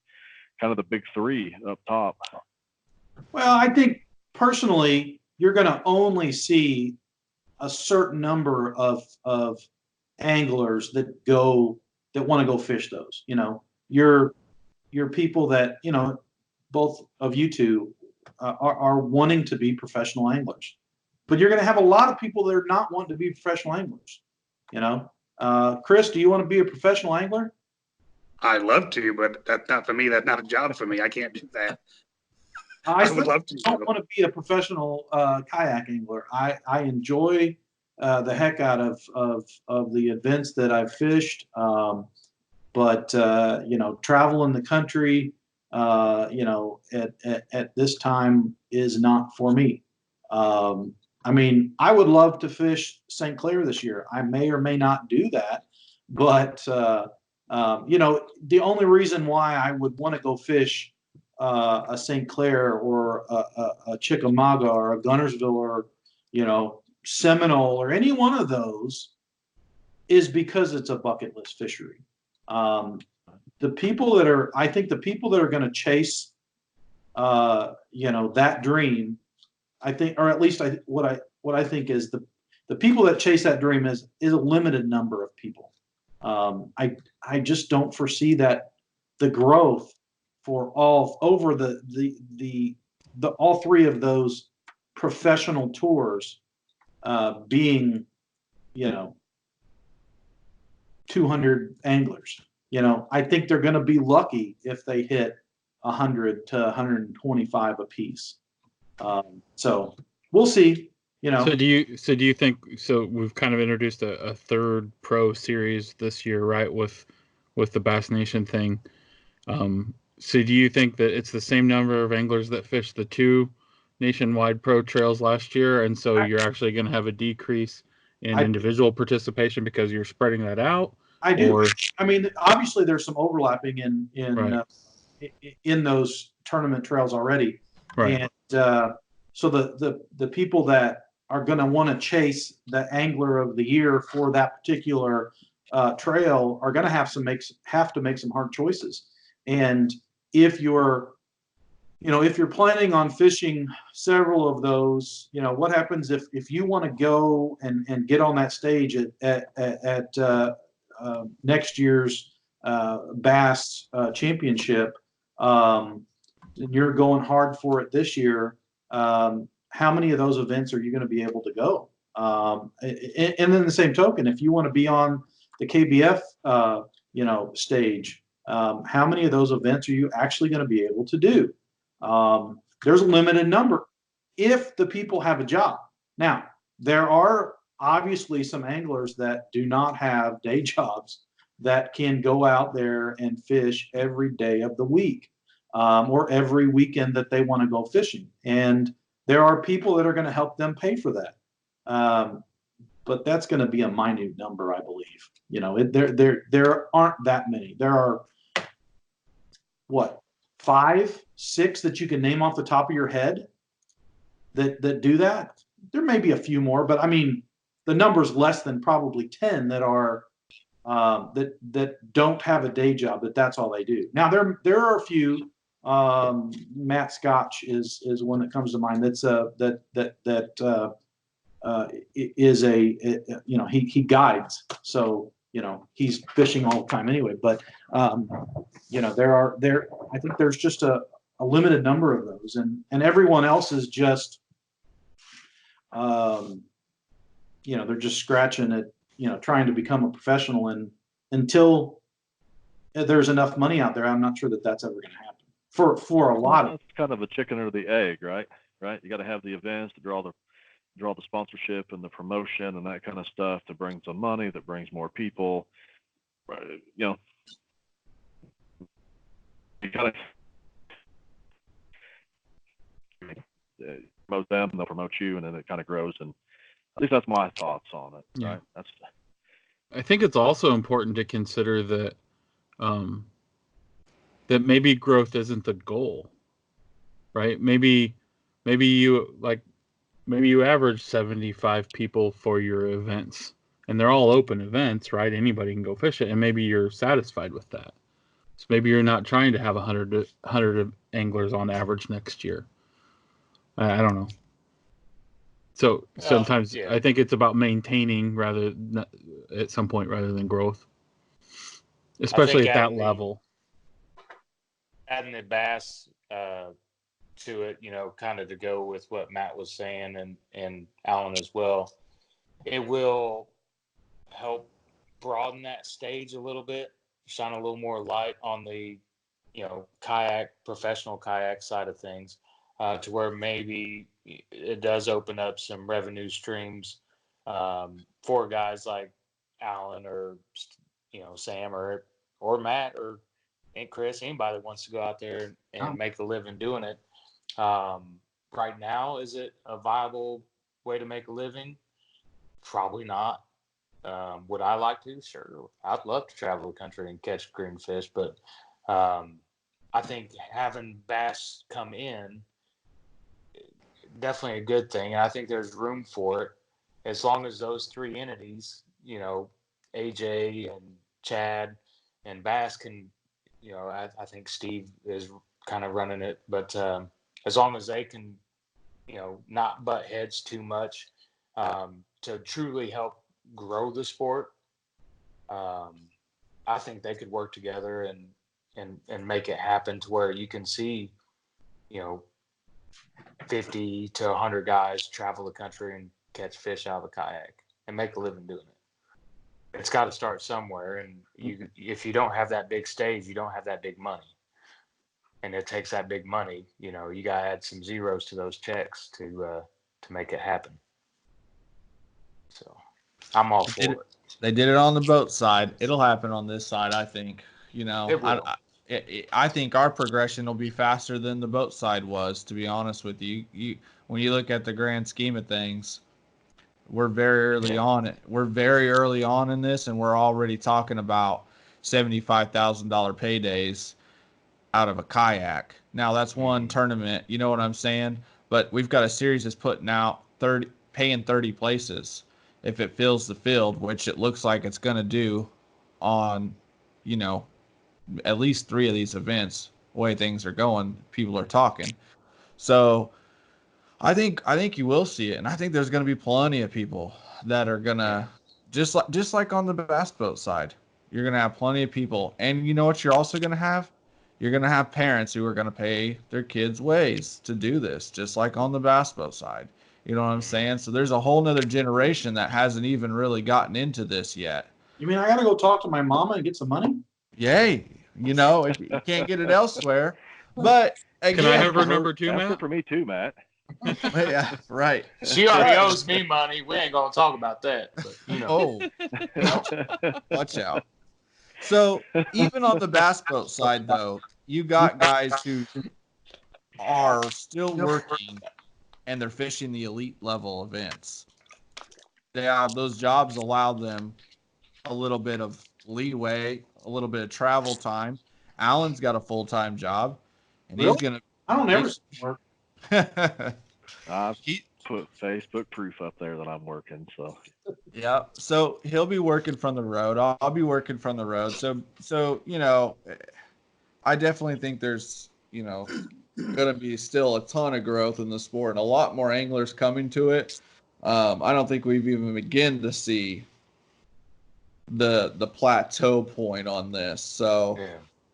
kind of the big 3 up top. Well, I think personally, you're going to only see a certain number of anglers that want to go fish those. Your people that both of you two are wanting to be professional anglers, but you're going to have a lot of people that are not wanting to be professional anglers. Chris, do you want to be a professional angler? I'd love to, but that's not for me. That's not a job for me. I can't do that. I would love to. don't want to be a professional kayak angler. I enjoy the heck out of the events that I've fished, but traveling the country, at this time is not for me. I mean, I would love to fish St. Clair this year. I may or may not do that, but the only reason why I would want to go fish a St. Clair or a Chickamauga or a Gunnersville or Seminole or any one of those is because it's a bucket list fishery. I think the people that are going to chase, that dream, I think, or at least what I think is the people that chase that dream is a limited number of people. I just don't foresee that the growth for all over the all three of those professional tours being 200 anglers. I think they're going to be lucky if they hit 100 to 125 apiece. So we'll see. So do you think we've kind of introduced a third pro series this year, right? With the Bass Nation thing. So do you think that it's the same number of anglers that fished the 2 nationwide pro trails last year, and so you're actually going to have a decrease in individual participation because you're spreading that out? I do. I mean, obviously there's some overlapping Right. In those tournament trails already, Right. and so the people that are going to want to chase the angler of the year for that particular trail are going to have to make some hard choices. And if you're planning on fishing several of those, what happens if you want to go and get on that stage at next year's Bass Championship, and you're going hard for it this year? How many of those events are you going to be able to go? And then the same token, if you want to be on the KBF, stage, how many of those events are you actually going to be able to do? There's a limited number if the people have a job. Now, there are obviously some anglers that do not have day jobs that can go out there and fish every day of the week, or every weekend that they want to go fishing. And there are people that are going to help them pay for that. But that's going to be a minute number, I believe. There aren't that many. There are, what, 5, 6 that you can name off the top of your head that do that. There may be a few more, but I mean, the number's less than probably 10 that are that don't have a day job. That's all they do. Now there are a few. Matt Scotch is one that comes to mind. That's is he guides, so he's fishing all the time anyway. But I think there's just a limited number of those, and everyone else is just they're just scratching at trying to become a professional, and until there's enough money out there, I'm not sure that that's ever going to happen for a lot of. It's kind of a chicken or the egg, right? You got to have the events to draw the sponsorship and the promotion and that kind of stuff to bring some money, that brings more people. You got to promote them, and they'll promote you, and then it kind of grows. And at least that's my thoughts on it. Yeah. Right? I think it's also important to consider that that maybe growth isn't the goal, right? Maybe you average 75 people for your events, and they're all open events, right? Anybody can go fish it, and maybe you're satisfied with that. So maybe you're not trying to have 100 anglers on average next year. I don't know. So sometimes I think it's about maintaining at some point rather than growth, especially at that level. Adding the bass to it, kind of to go with what Matt was saying and Alan as well, it will help broaden that stage a little bit, shine a little more light on the, professional kayak side of things, to where maybe it does open up some revenue streams for guys like Alan or, Sam or Matt or and Chris, anybody that wants to go out there and make a living doing it. Right now, is it a viable way to make a living? Probably not. Would I like to? Sure. I'd love to travel the country and catch green fish, but I think having bass come in, definitely a good thing. And I think there's room for it as long as those three entities, AJ and Chad and Bass can, I think Steve is kind of running it, but as long as they can, not butt heads too much to truly help grow the sport, I think they could work together and make it happen to where you can see, 50 to 100 guys travel the country and catch fish out of a kayak and make a living doing it. It's got to start somewhere, and if you don't have that big stage, you don't have that big money, and it takes that big money. You got to add some zeros to those checks to make it happen. So I'm all for it. They did it on the boat side. It'll happen on this side, I think. I think our progression will be faster than the boat side was, to be honest with you. When you look at the grand scheme of things, we're very early on it. We're very early on in this, and we're already talking about $75,000 paydays out of a kayak. Now that's one tournament, you know what I'm saying? But we've got a series that's putting out paying 30 places if it fills the field, which it looks like it's going to do on, at least 3 of these events. The way things are going, people are talking. So I think you will see it, and I think there's going to be plenty of people that are going to just like on the bass boat side. You're going to have plenty of people, and you know what you're also going to have? You're going to have parents who are going to pay their kids ways to do this, just like on the bass boat side. You know what I'm saying? So there's a whole nother generation that hasn't even really gotten into this yet. You mean I got to go talk to my mama and get some money? Yay. You can't get it elsewhere. But again, can I have her number too, Matt? That's it for me too, Matt. Yeah, right. She already owes me money. We ain't gonna talk about that. But, watch out. So even on the bass boat side, though, you got guys who are still working and they're fishing the elite level events. Those jobs allow them a little bit of leeway, a little bit of travel time. Alan's got a full-time job, and really? He's gonna. I don't ever work. I've put Facebook proof up there that I'm working. So. Yeah. So he'll be working from the road. I'll be working from the road. So I definitely think there's going to be still a ton of growth in the sport and a lot more anglers coming to it. I don't think we've even begun to see the plateau point on this. So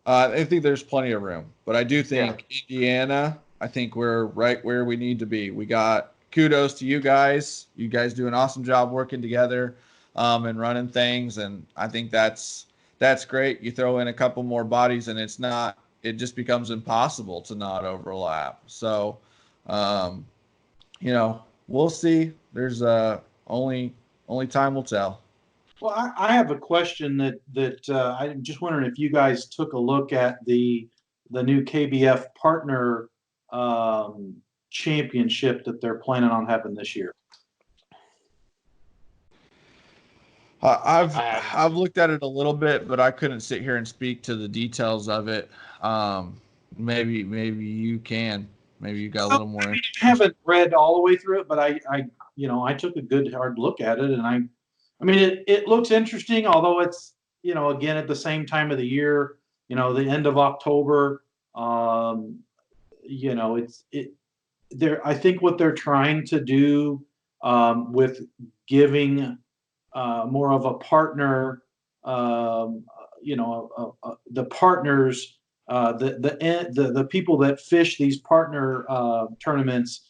I think there's plenty of room. But I do think Indiana, I think we're right where we need to be. We got kudos to you guys. You guys do an awesome job working together and running things. And I think that's great. You throw in a couple more bodies and it just becomes impossible to not overlap. So, we'll see. There's only time will tell. Well, I have a question that I'm just wondering if you guys took a look at the new KBF partner championship that they're planning on having this year. I've looked at it a little bit, but I couldn't sit here and speak to the details of it. Maybe you can. Maybe you got a little more. I haven't read all the way through it, but I took a good hard look at it, and it looks interesting. Although it's again at the same time of the year, the end of October. I think what they're trying to do with giving more of a partner, the partners, the people that fish these partner tournaments,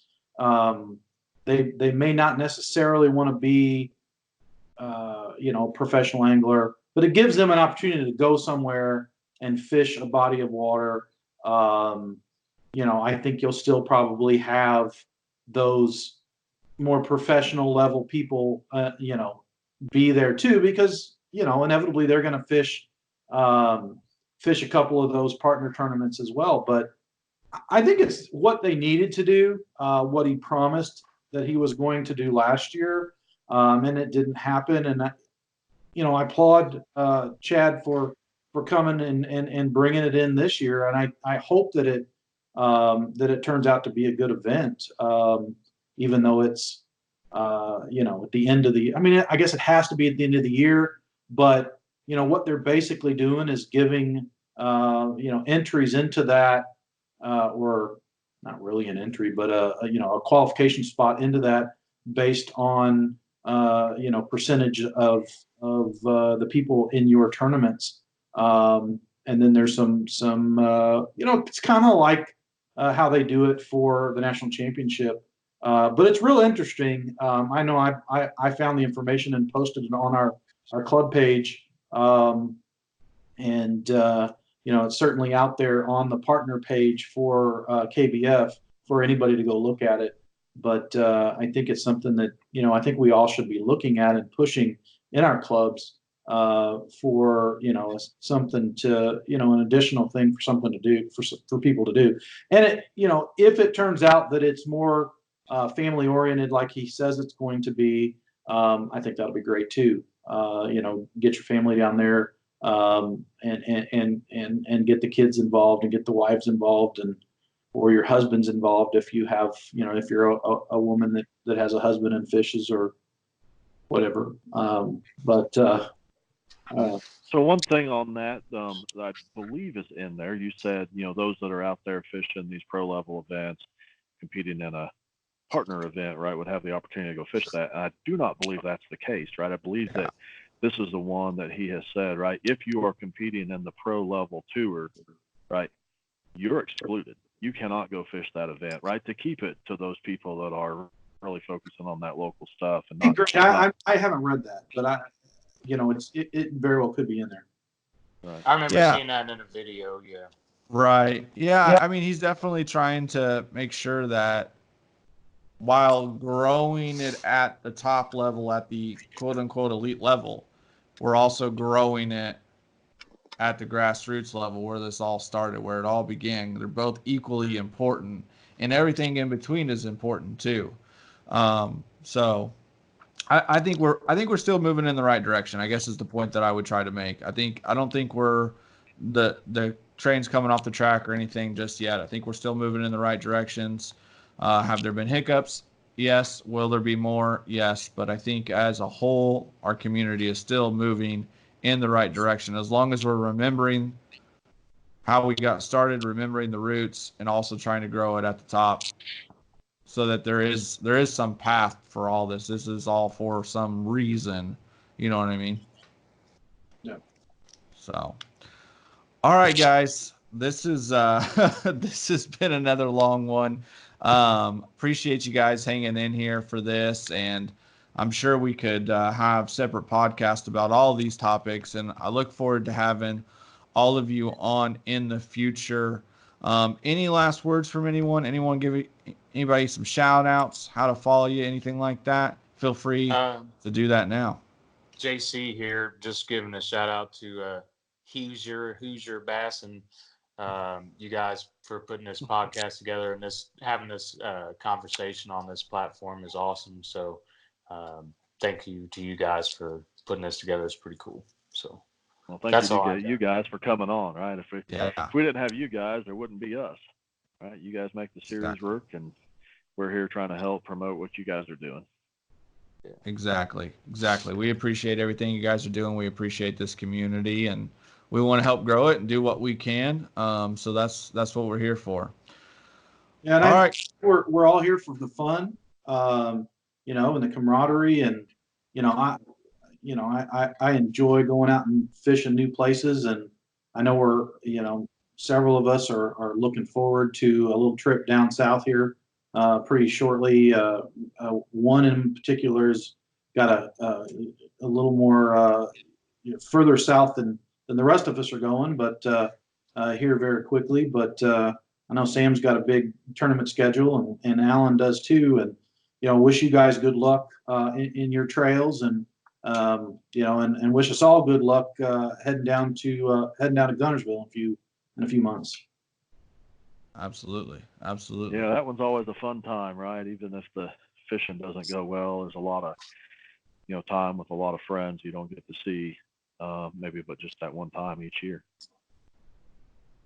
they may not necessarily want to be, professional angler, but it gives them an opportunity to go somewhere and fish a body of water. I think you'll still probably have those more professional level people, be there too, because inevitably they're going to fish a couple of those partner tournaments as well. But I think it's what they needed to do, what he promised that he was going to do last year, and it didn't happen. And I applaud Chad for coming and bringing it in this year, and I hope that it turns out to be a good event, even though it's at the end of the. I mean, I guess it has to be at the end of the year, but what they're basically doing is giving entries into that, or not really an entry, but a qualification spot into that based on percentage of the people in your tournaments. And then there's some it's kind of like how they do it for the national championship. But it's real interesting. I know I found the information and posted it on our club page. And it's certainly out there on the partner page for KBF for anybody to go look at it. But I think it's something that, I think we all should be looking at and pushing in our clubs for, something to, an additional thing for something to do for people to do. And it, if it turns out that it's more family oriented, like he says it's going to be, I think that'll be great too. Get your family down there, and get the kids involved and get the wives involved or your husband's involved if you have, if you're a woman that has a husband and fishes or whatever. So one thing on that, that I believe is in there, you said, those that are out there fishing these pro level events, competing in a partner event, right, would have the opportunity to go fish that. And I do not believe that's the case, right? I believe that this is the one that he has said, right? If you are competing in the pro level tour, right, you're excluded. You cannot go fish that event, right? To keep it to those people that are really focusing on that local stuff. And I haven't read that, but it very well could be in there. Right. I remember seeing that in a video. Yeah. Right. Yeah. I mean, he's definitely trying to make sure that while growing it at the top level, at the quote unquote elite level, we're also growing it at the grassroots level where this all started, where it all began. They're both equally important, and everything in between is important too. So I think we're still moving in the right direction, I guess, is the point that I would try to make. I don't think we're the train's coming off the track or anything just yet. I think we're still moving in the right directions. Have there been hiccups? Yes. Will there be more? Yes. But I think as a whole, our community is still moving in the right direction. As long as we're remembering how we got started, remembering the roots, and also trying to grow it at the top, so that there is some path for all this. This is all for some reason. You know what I mean? Yeah. So, all right, guys. This is this has been another long one. Appreciate you guys hanging in here for this, and I'm sure we could have separate podcasts about all these topics, and I look forward to having all of you on in the future. Any last words from anyone? Anyone give anybody some shout outs, how to follow you, anything like that? Feel free to do that now. JC here, just giving a shout out to Hoosier Bass, and you guys for putting this podcast together, and having this conversation on this platform is awesome. So thank you to you guys for putting this together. It's pretty cool. So well, thank you guys for coming on, right? If we didn't have you guys, there wouldn't be us, right? You guys make the series work, and we're here trying to help promote what you guys are doing. Yeah. Exactly. We appreciate everything you guys are doing. We appreciate this community, and we want to help grow it and do what we can. So that's what we're here for. Yeah, and All right. we're all here for the fun, and the camaraderie, and I enjoy going out and fishing new places, and I know several of us are looking forward to a little trip down south here pretty shortly. One in particular has got a little more further south than the rest of us are going, but here very quickly. But I know Sam's got a big tournament schedule, and Alan does too. And wish you guys good luck in your trails, and and wish us all good luck heading down to Gunnersville in a few months. Absolutely. Yeah, that one's always a fun time, right? Even if the fishing doesn't go well, there's a lot of time with a lot of friends you don't get to see, maybe but just that one time each year.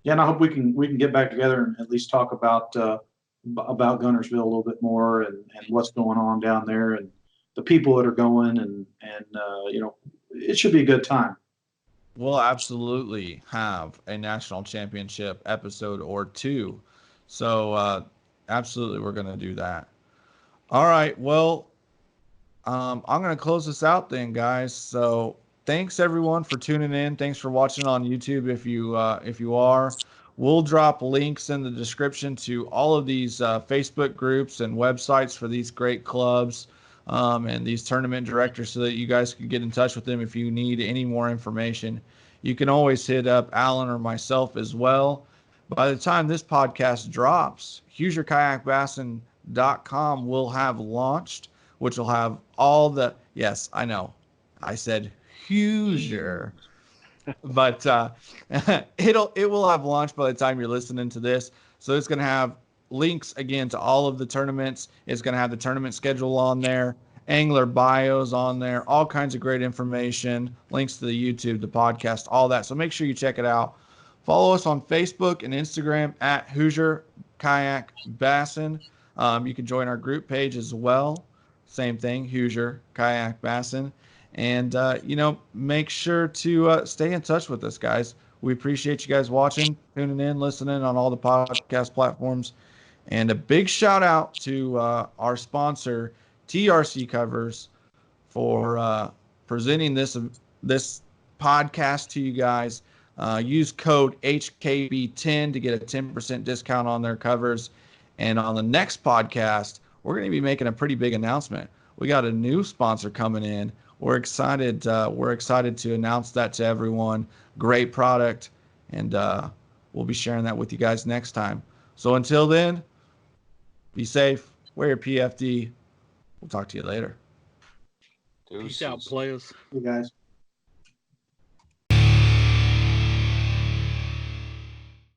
Yeah, and I hope we can get back together and at least talk about Gunnersville a little bit more, and what's going on down there, and the people that are going, and it should be a good time. We'll absolutely have a national championship episode or two. So absolutely, we're going to do that. All right. Well, I'm going to close this out then, guys. So thanks everyone for tuning in. Thanks for watching on YouTube. If you are, we'll drop links in the description to all of these Facebook groups and websites for these great clubs and these tournament directors, so that you guys can get in touch with them if you need any more information. You can always hit up Alan or myself as well. By the time this podcast drops, HoosierKayakBassin.com will have launched, which will have all the, yes, I know, I said Hoosier, but it will have launched by the time you're listening to this. So it's going to have links again to all of the tournaments. It's going to have the tournament schedule on there, angler bios on there, all kinds of great information, links to the YouTube, the podcast, all that. So make sure you check it out. Follow us on Facebook and Instagram at Hoosier Kayak Bassin. You can join our group page as well. Same thing, Hoosier Kayak Bassin. And, make sure to stay in touch with us, guys. We appreciate you guys watching, tuning in, listening on all the podcast platforms. And a big shout out to our sponsor, TRC Covers, for presenting this podcast to you guys. Use code HKB10 to get a 10% discount on their covers. And on the next podcast, we're going to be making a pretty big announcement. We got a new sponsor coming in. We're excited. We're excited to announce that to everyone. Great product, and we'll be sharing that with you guys next time. So until then, be safe. Wear your PFD. We'll talk to you later. Peace out, players. You guys.